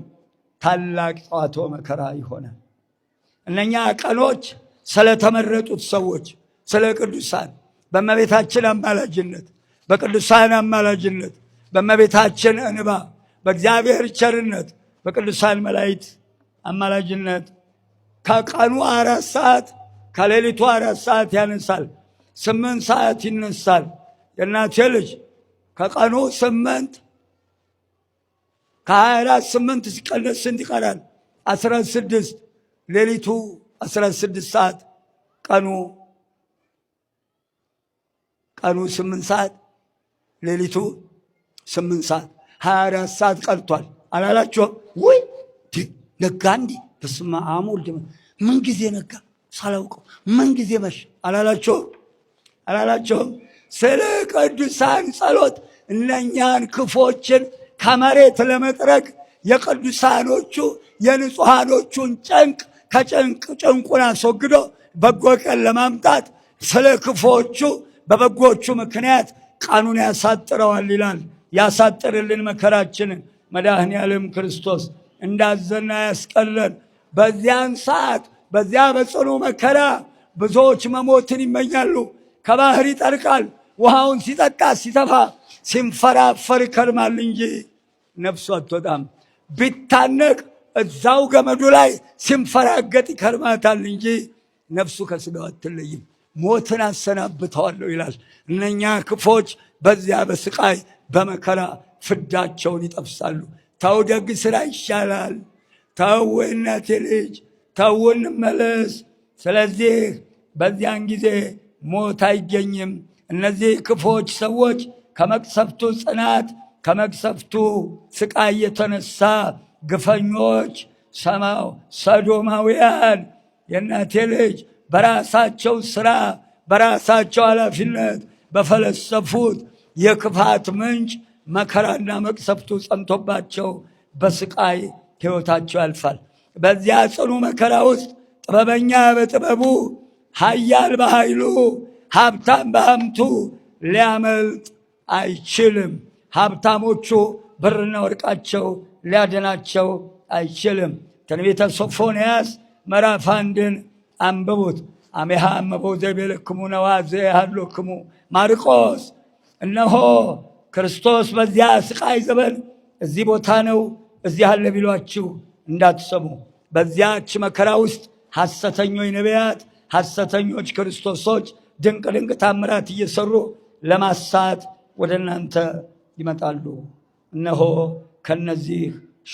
ታላቅ ጸዋትወ መከራ ይሆናል። እነኛ ቀኖች ስለተመረጡት ሰዎች፣ ስለ ቅዱሳን በእመቤታችን አማላጅነት፣ በቅዱሳን አማላጅነት፣ በእመቤታችን እንባ፣ በእግዚአብሔር ቸርነት፣ በቅዱሳን መላእክት አማላጅነት ከቀኑ 4 ሰዓት ከሌሊቱ 4 ሰዓት ያነሳል። 8 ሰዓት ይነሳል። የእናቴ ልጅ ከቀኑ 8 ከ24 8 ሲቀነስ ስንት ይቀራል? 16። ሌሊቱ 16 ሰዓት ቀኑ 8 ሰዓት ሌሊቱ 8 ሰዓት 24 ሰዓት ቀርቷል አላላችሁም ወይ? ነጋ እንዲ በስመ አብ ወልድ ምን ጊዜ ነጋ ሳላውቀው ምን ጊዜ መሸ አላላችሁም? ስለ ቅዱሳን ጸሎት እነኛን ክፎችን ከመሬት ለመጥረግ የቅዱሳኖቹ የንጹሃኖቹን ጭንቁን አስወግዶ በጎ ቀን ለማምጣት ስለ ክፎቹ በበጎቹ ምክንያት ቀኑን ያሳጥረዋል ይላል። ያሳጥርልን መከራችንን መድኃኔ ዓለም ክርስቶስ እንዳዘና ያስቀረን። በዚያን ሰዓት በዚያ በጽኑ መከራ ብዙዎች መሞትን ይመኛሉ። ከባህር ይጠልቃል። ውሃውን ሲጠጣ ሲተፋ ሲንፈራፈር ይከርማል እንጂ ነፍሱ አትወጣም። ቢታነቅ እዛው ገመዱ ላይ ሲንፈራገጥ ይከርማታል እንጂ ነፍሱ ከስጋው አትለይም። ሞትን አሰናብተዋለሁ ይላል። እነኛ ክፎች በዚያ በስቃይ በመከራ ፍዳቸውን ይጠብሳሉ። ተው ደግ ስራ ይሻላል። ተው እናቴ ልጅ ተው እንመለስ። ስለዚህ በዚያን ጊዜ ሞት አይገኝም። እነዚህ ክፎች ሰዎች ከመቅሰፍቱ ጽናት ከመቅሰፍቱ ስቃይ የተነሳ ግፈኞች ሰዶማውያን የእናቴ ልጅ በራሳቸው ስራ በራሳቸው ኃላፊነት በፈለሰፉት የክፋት ምንጭ መከራና መቅሰፍቱ ጸንቶባቸው በስቃይ ሕይወታቸው ያልፋል። በዚያ ጽኑ መከራ ውስጥ ጥበበኛ በጥበቡ ኃያል በኃይሉ ሀብታም በሀብቱ ሊያመልጥ አይችልም። ሀብታሞቹ ብርና ወርቃቸው ሊያድናቸው አይችልም። ትንቢተ ሶፎንያስ ምዕራፍ 1 አንብቡት። አሜሃ እመቦ ዘይቤልክሙ ነዋ ዘያሃሎክሙ ማርቆስ። እነሆ ክርስቶስ በዚያ ስቃይ ዘመን እዚህ ቦታ ነው እዚህ አለ ቢሏችሁ እንዳትሰሙ። በዚያች መከራ ውስጥ ሐሰተኞች ነቢያት ሐሰተኞች ክርስቶሶች ድንቅ ድንቅ ታምራት እየሰሩ ለማሳት ወደ እናንተ ይመጣሉ። እነሆ ከነዚህ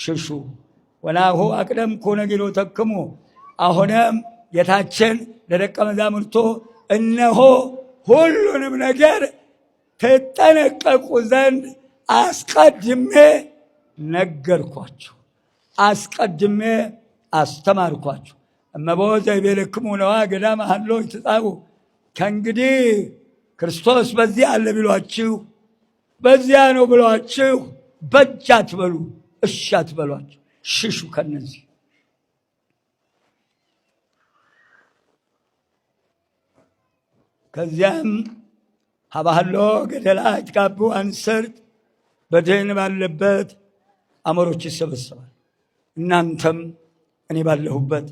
ሽሹ። ወናሁ አቅደምኩ ነጊሮተክሙ። አሁንም ጌታችን ለደቀ መዛሙርቱ እነሆ ሁሉንም ነገር ትጠነቀቁ ዘንድ አስቀድሜ ነገርኳችሁ፣ አስቀድሜ አስተማርኳችሁ። እመቦ ዘይቤልክሙ ነዋ ገዳመ ሀሎ ይትጻኡ። ከእንግዲህ ክርስቶስ በዚህ አለ ቢሏችሁ፣ በዚያ ነው ብሏችሁ በጅ አትበሉ፣ እሺ አትበሏቸው፣ ሽሹ ከነዚህ። ከዚያም ሀባህሎ ገደላ ይትጋቡ አንሰርት፣ በደን ባለበት አሞሮች ይሰበሰባል። እናንተም እኔ ባለሁበት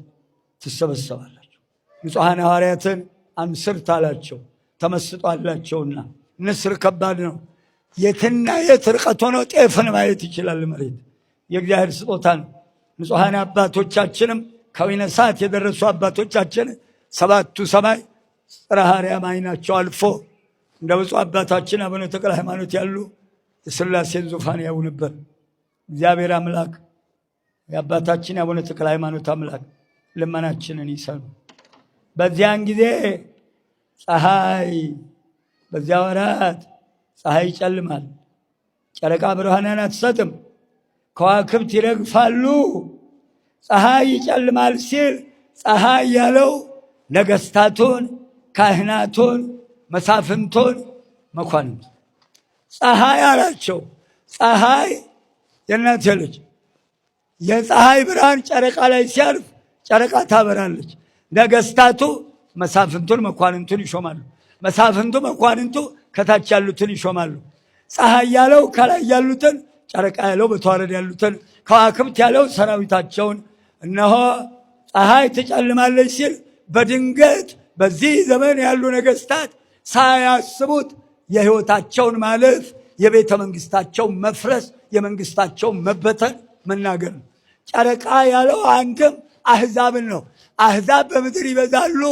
ትሰበሰባላችሁ። ንጹሐን ሐዋርያትን አንሰርት አላቸው፣ ተመስጦ አላቸውና። ንስር ከባድ ነው። የትና የት ርቀት ሆኖ ጤፍን ማየት ይችላል መሬት። የእግዚአብሔር ስጦታ ነው። ንጹሐን አባቶቻችንም ከወይነ ሰዓት የደረሱ አባቶቻችን ሰባቱ ሰማይ ጽርሐ አርያም ዓይናቸው አልፎ እንደ ብፁዕ አባታችን አቡነ ተክለ ሃይማኖት ያሉ የሥላሴን ዙፋን ያዩ ነበር። እግዚአብሔር አምላክ የአባታችን የአቡነ ተክለ ሃይማኖት አምላክ ልመናችንን ይሰሙ። በዚያን ጊዜ ፀሐይ፣ በዚያ ወራት ፀሐይ ይጨልማል፣ ጨረቃ ብርሃንን አትሰጥም፣ ከዋክብት ይረግፋሉ። ፀሐይ ይጨልማል ሲል ፀሐይ ያለው ነገስታቱን፣ ካህናቱን፣ መሳፍንቱን፣ መኳንንት ፀሐይ አላቸው። ፀሐይ የእናቴ ልጅ የፀሐይ ብርሃን ጨረቃ ላይ ሲያርፍ ጨረቃ ታበራለች። ነገስታቱ መሳፍንቱን መኳንንቱን ይሾማሉ። መሳፍንቱ መኳንንቱ ከታች ያሉትን ይሾማሉ። ፀሐይ ያለው ከላይ ያሉትን፣ ጨረቃ ያለው በተዋረድ ያሉትን፣ ከዋክብት ያለው ሰራዊታቸውን። እነሆ ፀሐይ ትጨልማለች ሲል በድንገት በዚህ ዘመን ያሉ ነገስታት ሳያስቡት የህይወታቸውን ማለፍ፣ የቤተ መንግስታቸው መፍረስ፣ የመንግስታቸው መበተን መናገር ነው። ጨረቃ ያለው አንድም አህዛብን ነው። አህዛብ በምድር ይበዛሉ።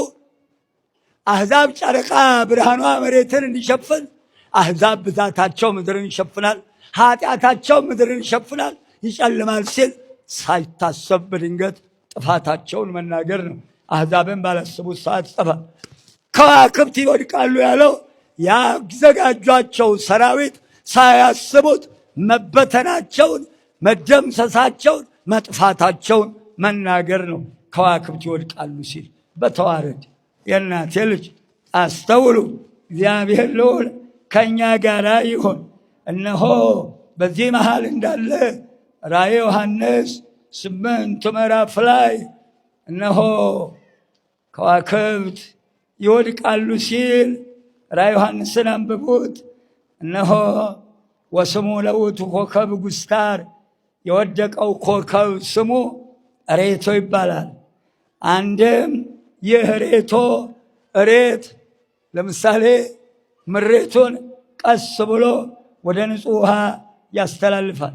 አህዛብ ጨረቃ ብርሃኗ መሬትን እንዲሸፍን፣ አህዛብ ብዛታቸው ምድርን ይሸፍናል። ኃጢአታቸው ምድርን ይሸፍናል። ይጨልማል ሲል ሳይታሰብ በድንገት ጥፋታቸውን መናገር ነው። አህዛብን ባላሰቡት ሰዓት ጠፋ። ከዋክብት ይወድቃሉ ያለው ያዘጋጇቸው ሰራዊት ሳያስቡት መበተናቸውን፣ መደምሰሳቸውን፣ መጥፋታቸውን መናገር ነው። ከዋክብት ይወድቃሉ ሲል በተዋረድ የእናቴ ልጅ አስተውሉ። እግዚአብሔር ልዑል ከእኛ ጋር ይሆን። እነሆ በዚህ መሃል እንዳለ ራእየ ዮሐንስ 8 ምዕራፍ ላይ እነሆ ከዋክብት ይወድቃሉ ሲል ራእየ ዮሐንስን አንብቡት። እነሆ ወስሙ ለውእቱ ኮከብ ጉስታር፣ የወደቀው ኮከብ ስሙ ሬቶ ይባላል። አንድም ይህ ሬቶ እሬት ለምሳሌ ምሬቱን ቀስ ብሎ ወደ ንጹሕ ውሃ ያስተላልፋል።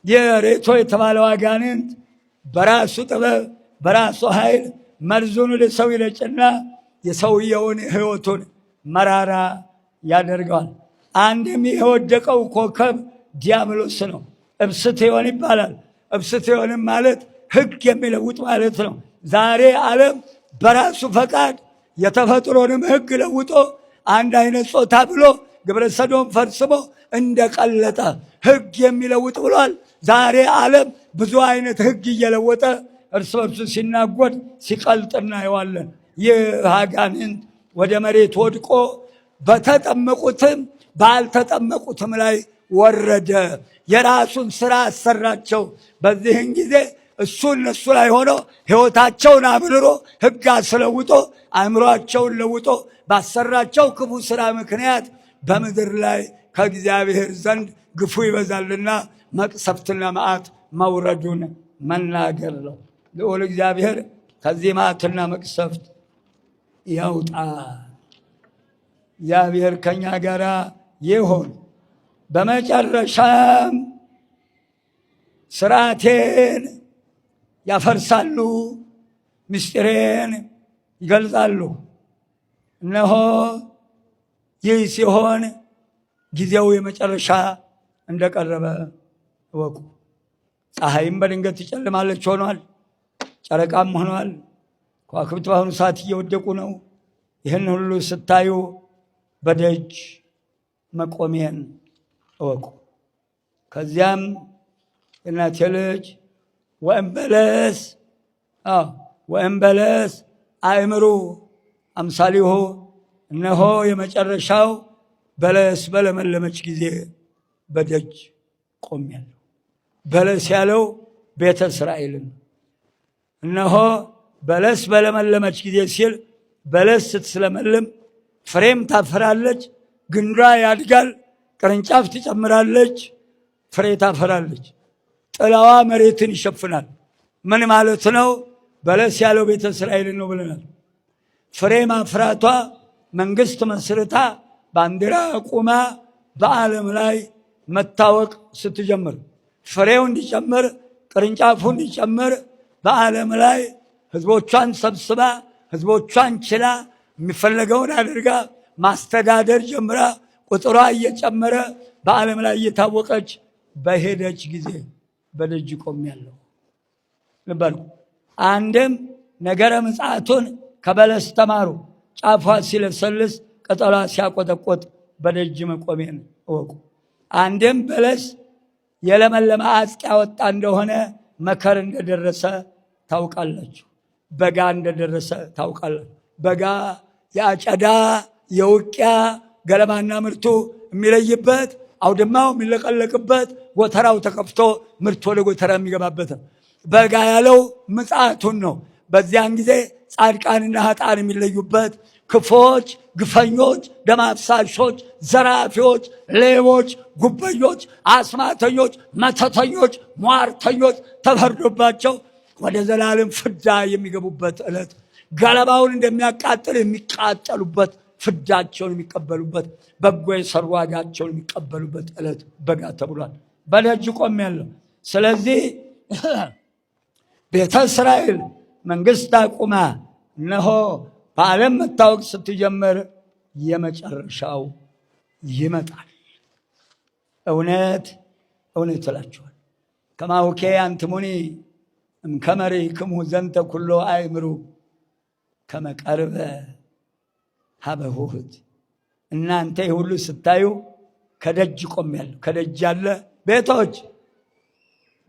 ይህ ሬቶ የተባለው አጋንንት በራሱ ጥበብ በራሱ ኃይል መርዙን ወደ ሰው ይረጭና የሰውየውን ሕይወቱን መራራ ያደርገዋል። አንድም የወደቀው ኮከብ ዲያብሎስ ነው። እብስትዮን ይባላል። እብስትዮንም ማለት ሕግ የሚለውጥ ማለት ነው። ዛሬ ዓለም በራሱ ፈቃድ የተፈጥሮንም ሕግ ለውጦ አንድ አይነት ጾታ ብሎ ግብረ ሰዶም ፈጽሞ እንደቀለጠ ሕግ የሚለውጥ ብሏል። ዛሬ ዓለም ብዙ አይነት ሕግ እየለወጠ እርስ በርሱ ሲናጎድ ሲቀልጥ እናየዋለን። ይህ አጋንንት ወደ መሬት ወድቆ በተጠመቁትም ባልተጠመቁትም ላይ ወረደ። የራሱን ስራ አሰራቸው። በዚህን ጊዜ እሱ እነሱ ላይ ሆኖ ሕይወታቸውን አምርሮ ሕግ አስለውጦ አእምሯቸውን ለውጦ ባሰራቸው ክፉ ስራ ምክንያት በምድር ላይ ከእግዚአብሔር ዘንድ ግፉ ይበዛልና መቅሰፍትና መዓት መውረዱን መናገር ነው። ልዑል እግዚአብሔር ከዚህ መዓትና መቅሰፍት ያውጣ። እግዚአብሔር ከኛ ጋር ይሁን። በመጨረሻም ስርዓቴን ያፈርሳሉ፣ ምስጢሬን ይገልጻሉ። እነሆ ይህ ሲሆን ጊዜው የመጨረሻ እንደቀረበ እወቁ። ፀሐይም በድንገት ትጨልማለች ሆኗል። ጨረቃም ሆኗል። ከዋክብት በአሁኑ ሰዓት እየወደቁ ነው። ይህን ሁሉ ስታዩ በደጅ መቆሜን እወቁ። ከዚያም የእናቴ ልጅ ወእምበለስ አእምሩ አምሳሊሁ፣ እነሆ የመጨረሻው በለስ በለመለመች ጊዜ በደጅ ቆሜያለሁ። በለስ ያለው ቤተ እስራኤልን እነሆ በለስ በለመለመች ጊዜ ሲል በለስ ስትለመልም ፍሬም ታፈራለች፣ ግንዷ ያድጋል፣ ቅርንጫፍ ትጨምራለች፣ ፍሬ ታፈራለች። ጥላዋ መሬትን ይሸፍናል። ምን ማለት ነው? በለስ ያለው ቤተ እስራኤልን ነው ብለናል። ፍሬ ማፍራቷ መንግስት መስርታ ባንዲራ ቁማ በዓለም ላይ መታወቅ ስትጀምር፣ ፍሬው እንዲጨምር፣ ቅርንጫፉ እንዲጨምር በዓለም ላይ ህዝቦቿን ሰብስባ ህዝቦቿን ችላ የሚፈለገውን አድርጋ ማስተዳደር ጀምራ ቁጥሯ እየጨመረ በዓለም ላይ እየታወቀች በሄደች ጊዜ በደጅ ቆሜያለሁ ልበሉ። አንድም ነገረ ምጽአቱን ከበለስ ተማሩ። ጫፏ ሲለሰልስ ቅጠሏ ሲያቆጠቆጥ በደጅ መቆሜን እወቁ። አንድም በለስ የለመለመ አጽቅ ያወጣ እንደሆነ መከር እንደደረሰ ታውቃላችሁ። በጋ እንደደረሰ ታውቃላችሁ። በጋ የአጨዳ የውቂያ ገለባና ምርቱ የሚለይበት፣ አውድማው የሚለቀለቅበት፣ ጎተራው ተከፍቶ ምርት ወደ ጎተራ የሚገባበት በጋ ያለው ምጽአቱን ነው። በዚያን ጊዜ ጻድቃንና ኃጥአን የሚለዩበት፣ ክፎች፣ ግፈኞች፣ ደም አፍሳሾች፣ ዘራፊዎች፣ ሌቦች፣ ጉበኞች፣ አስማተኞች፣ መተተኞች፣ ሟርተኞች ተፈርዶባቸው ወደ ዘላለም ፍዳ የሚገቡበት ዕለት፣ ገለባውን እንደሚያቃጥል የሚቃጠሉበት፣ ፍዳቸውን የሚቀበሉበት፣ በጎ የሰሩ ዋጋቸውን የሚቀበሉበት ዕለት በጋ ተብሏል። በደጅ ቆሜያለሁ። ስለዚህ ቤተ እስራኤል መንግስት አቁማ እነሆ በዓለም መታወቅ ስትጀምር የመጨረሻው ይመጣል። እውነት እውነት እላችኋል ከማውኬ አንትሙኒ እምከመሪክሙ ዘንተ ኩሎ አእምሩ ከመቀርበ ሀበ ኆኅት። እናንተ ሁሉ ስታዩ ከደጅ ቆሜያለሁ። ከደጅ ያለ ቤቶች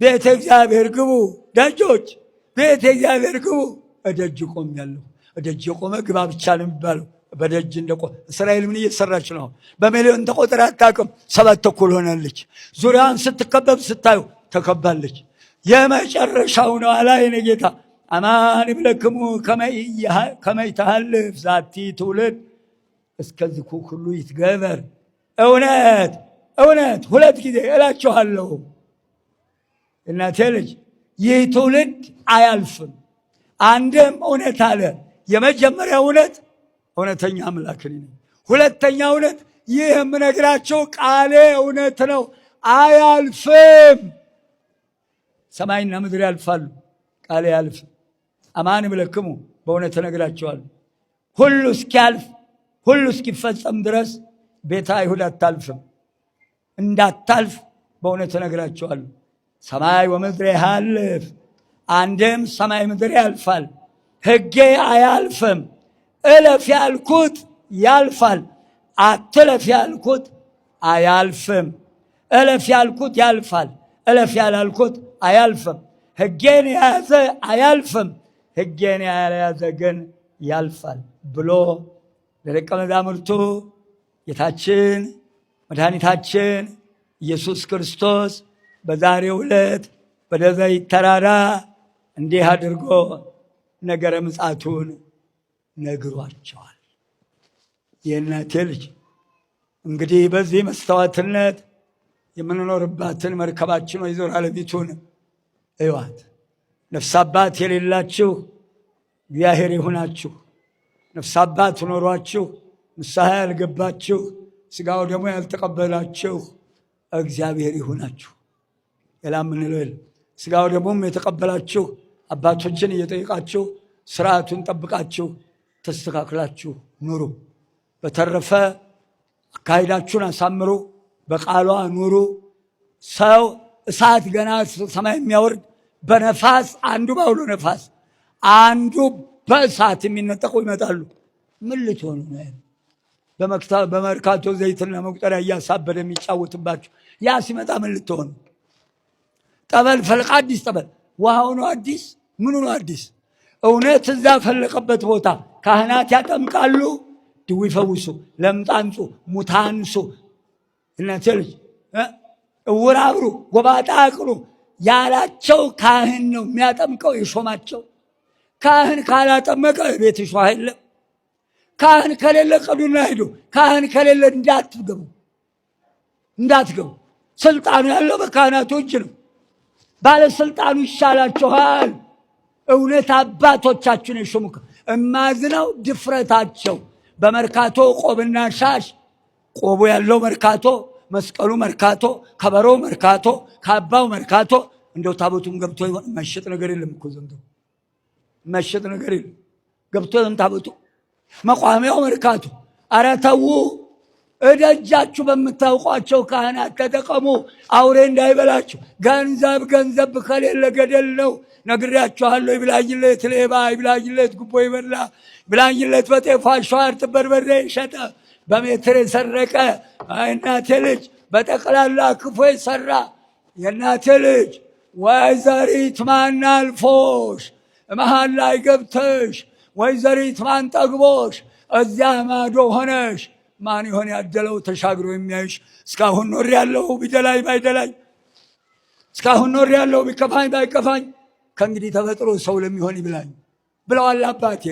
ቤተ እግዚአብሔር ግቡ፣ ደጆች ቤተ እግዚአብሔር ግቡ። እደጅ ቆሜያለሁ። እደጅ የቆመ ግባ ብቻ ነው የሚባለው። በደጅ እንደቆመ እስራኤል ምን እየሰራች ነው? በሚሊዮን ተቆጥራ አታውቅም። 7 ተኩል ሆናለች። ዙሪያውን ስትከበብ ስታዩ ተከባለች። የመጨረሻው ነው አላ የኔ ጌታ አማን ይብለክሙ ከመ ይተሃልፍ ዛቲ ትውልድ እስከዚህ ሁሉ ይትገበር። እውነት እውነት 2 ጊዜ እላችኋለሁ እናቴ ልጅ ይህ ትውልድ አያልፍም። አንድም እውነት አለ። የመጀመሪያ እውነት እውነተኛ አምላክ ነኝ። ሁለተኛ እውነት ይህ የምነግራቸው ቃሌ እውነት ነው፣ አያልፍም። ሰማይና ምድር ያልፋሉ፣ ቃሌ አያልፍም። አማን ይብለክሙ በእውነት እነግራቸዋለሁ። ሁሉ እስኪያልፍ ሁሉ እስኪፈጸም ድረስ ቤተ አይሁድ አታልፍም። እንዳታልፍ በእውነት እነግራቸዋለሁ። ሰማይ ወምድር ያልፍ። አንድም ሰማይ ምድር ያልፋል፣ ሕጌ አያልፍም። እለፍ ያልኩት ያልፋል፣ አትለፍ ያልኩት አያልፍም። እለፍ ያልኩት ያልፋል፣ እለፍ ያላልኩት አያልፍም። ሕጌን የያዘ አያልፍም፣ ሕጌን ያልያዘ ግን ያልፋል ብሎ ለደቀ መዛሙርቱ ጌታችን መድኃኒታችን ኢየሱስ ክርስቶስ በዛሬው ዕለት በደብረ ዘይት ተራራ እንዲህ አድርጎ ነገረ ምጽአቱን ነግሯቸዋል። የእናቴ ልጅ እንግዲህ በዚህ መስተዋትነት የምንኖርባትን መርከባችን ወይዘሮ ዓለሚቱን እዩዋት። ነፍስ አባት የሌላችሁ እግዚአብሔር ይሁናችሁ። ነፍስ አባት ኖሯችሁ ንስሐ ያልገባችሁ ሥጋው ደግሞ ያልተቀበላችሁ እግዚአብሔር ይሁናችሁ። ሌላ ምንለው ሥጋው ደግሞም የተቀበላችሁ አባቶችን እየጠየቃችሁ ስርዓቱን ጠብቃችሁ ተስተካክላችሁ ኑሩ። በተረፈ አካሄዳችሁን አሳምሩ፣ በቃሏ ኑሩ። ሰው እሳት ገና ሰማይ የሚያወርድ በነፋስ አንዱ ባውሎ ነፋስ አንዱ በእሳት የሚነጠቁ ይመጣሉ። ምን ልትሆኑ ነው? በመርካቶ ዘይትና መቁጠሪያ እያሳበደ የሚጫወትባችሁ ያ ሲመጣ ምን ልትሆኑ? ጠበል ፈልቅ፣ አዲስ ጠበል። ውሃው ነው አዲስ፣ ምኑ ነው አዲስ? እውነት እዛ ፈለቀበት ቦታ ካህናት ያጠምቃሉ፣ ድዊ ፈውሱ፣ ለምጽ አንጹ፣ ሙት አንሱ፣ እናንተ ልጅ እውር አብሩ፣ ጎባጣ አቅኑ ያላቸው ካህን ነው የሚያጠምቀው የሾማቸው። ካህን ካላጠመቀ ቤት ሾህ የለም። ካህን ከሌለ ቅዱና ሂዱ። ካህን ከሌለ እንዳትገቡ። ስልጣኑ ያለው በካህናቱ እጅ ነው። ባለስልጣኑ ይሻላችኋል። እውነት አባቶቻችን የሾሙ እማዝነው ድፍረታቸው። በመርካቶ ቆብና ሻሽ፣ ቆቡ ያለው መርካቶ፣ መስቀሉ መርካቶ፣ ከበሮ መርካቶ፣ ካባው መርካቶ። እንደው ታቦቱም ገብቶ ይሆን? መሸጥ ነገር የለም እኮ ዘንድሮ መሸጥ ነገር የለም። ገብቶ ይሆን ታቦቱ? መቋሚያው መርካቶ። ኧረ ተው፣ እደጃችሁ በምታውቋቸው ካህናት ተጠቀሙ። አውሬ እንዳይበላችሁ። ገንዘብ ከሌለ ገደል ነው። ነግሬያችኋለሁ። ይብላኝለት ሌባ፣ ይብላኝለት ጉቦ ይበላ፣ ይብላኝለት በጤፍ አሸዋ እርጥብ በርበሬ የሸጠ፣ በሜትር የሰረቀ እናቴ ልጅ፣ በጠቅላላ ክፉ የሰራ የእናቴ ልጅ። ወይዘሪት ማን አልፎሽ መሃል ላይ ገብተሽ፣ ወይዘሪት ማን ጠግቦሽ እዚያ ማዶ ሆነሽ፣ ማን ይሆን ያደለው ተሻግሮ የሚያይሽ? እስካሁን ኖር ያለው ቢደላኝ ባይደላኝ፣ እስካሁን ኖር ያለው ቢከፋኝ ባይከፋኝ፣ ከእንግዲህ ተፈጥሮ ሰው ለሚሆን ይብላኝ ብለዋል አባቴ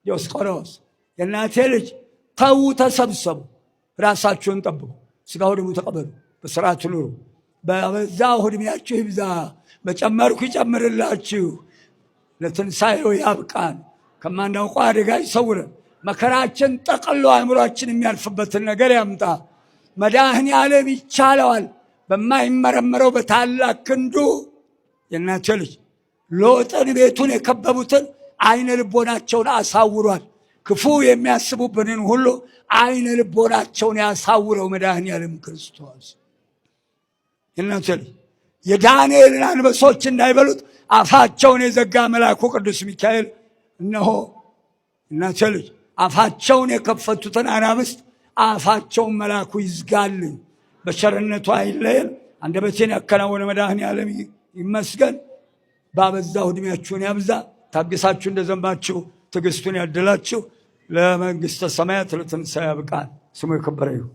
ዲዮስቆሮስ። የእናቴ ልጅ ተዉ፣ ተሰብሰቡ፣ ራሳችሁን ጠብቁ፣ ስጋው ደግሞ ተቀበሉ፣ በስርዓት ኑሩ። በዛው ዕድሜያችሁ ይብዛ፣ በጨመርኩ ይጨምርላችሁ፣ ለትንሣኤው ያብቃን፣ ከማናውቀው አደጋ ይሰውረን። መከራችን ጠቅሎ አእምሯችን የሚያልፍበትን ነገር ያምጣ። መድኃኔ ዓለም ይቻለዋል። በማይመረመረው በታላቅ ክንዱ የእናቴ ልጅ ሎጥን ቤቱን የከበቡትን አይነ ልቦናቸውን አሳውሯል። ክፉ የሚያስቡብንን ሁሉ አይነ ልቦናቸውን ያሳውረው መድኃኔ ዓለም ክርስቶስ። የእናቴ ልጅ የዳንኤልን አንበሶች እንዳይበሉት አፋቸውን የዘጋ መልአኩ ቅዱስ ሚካኤል እነሆ እናቴ ልጅ አፋቸውን የከፈቱትን አናብስት አፋቸውን መልአኩ ይዝጋልን። በቸርነቱ አይለየን። አንደበቴን ያከናወነ መድኃኔ ዓለም ይመስገን። ባበዛው ዕድሜያችሁን ያብዛ። ታግሳችሁ እንደዘንባችሁ ትዕግስቱን ያድላችሁ። ለመንግሥተ ሰማያት ለትንሣኤ ያብቃን። ስሙ የከበረ ይሁን።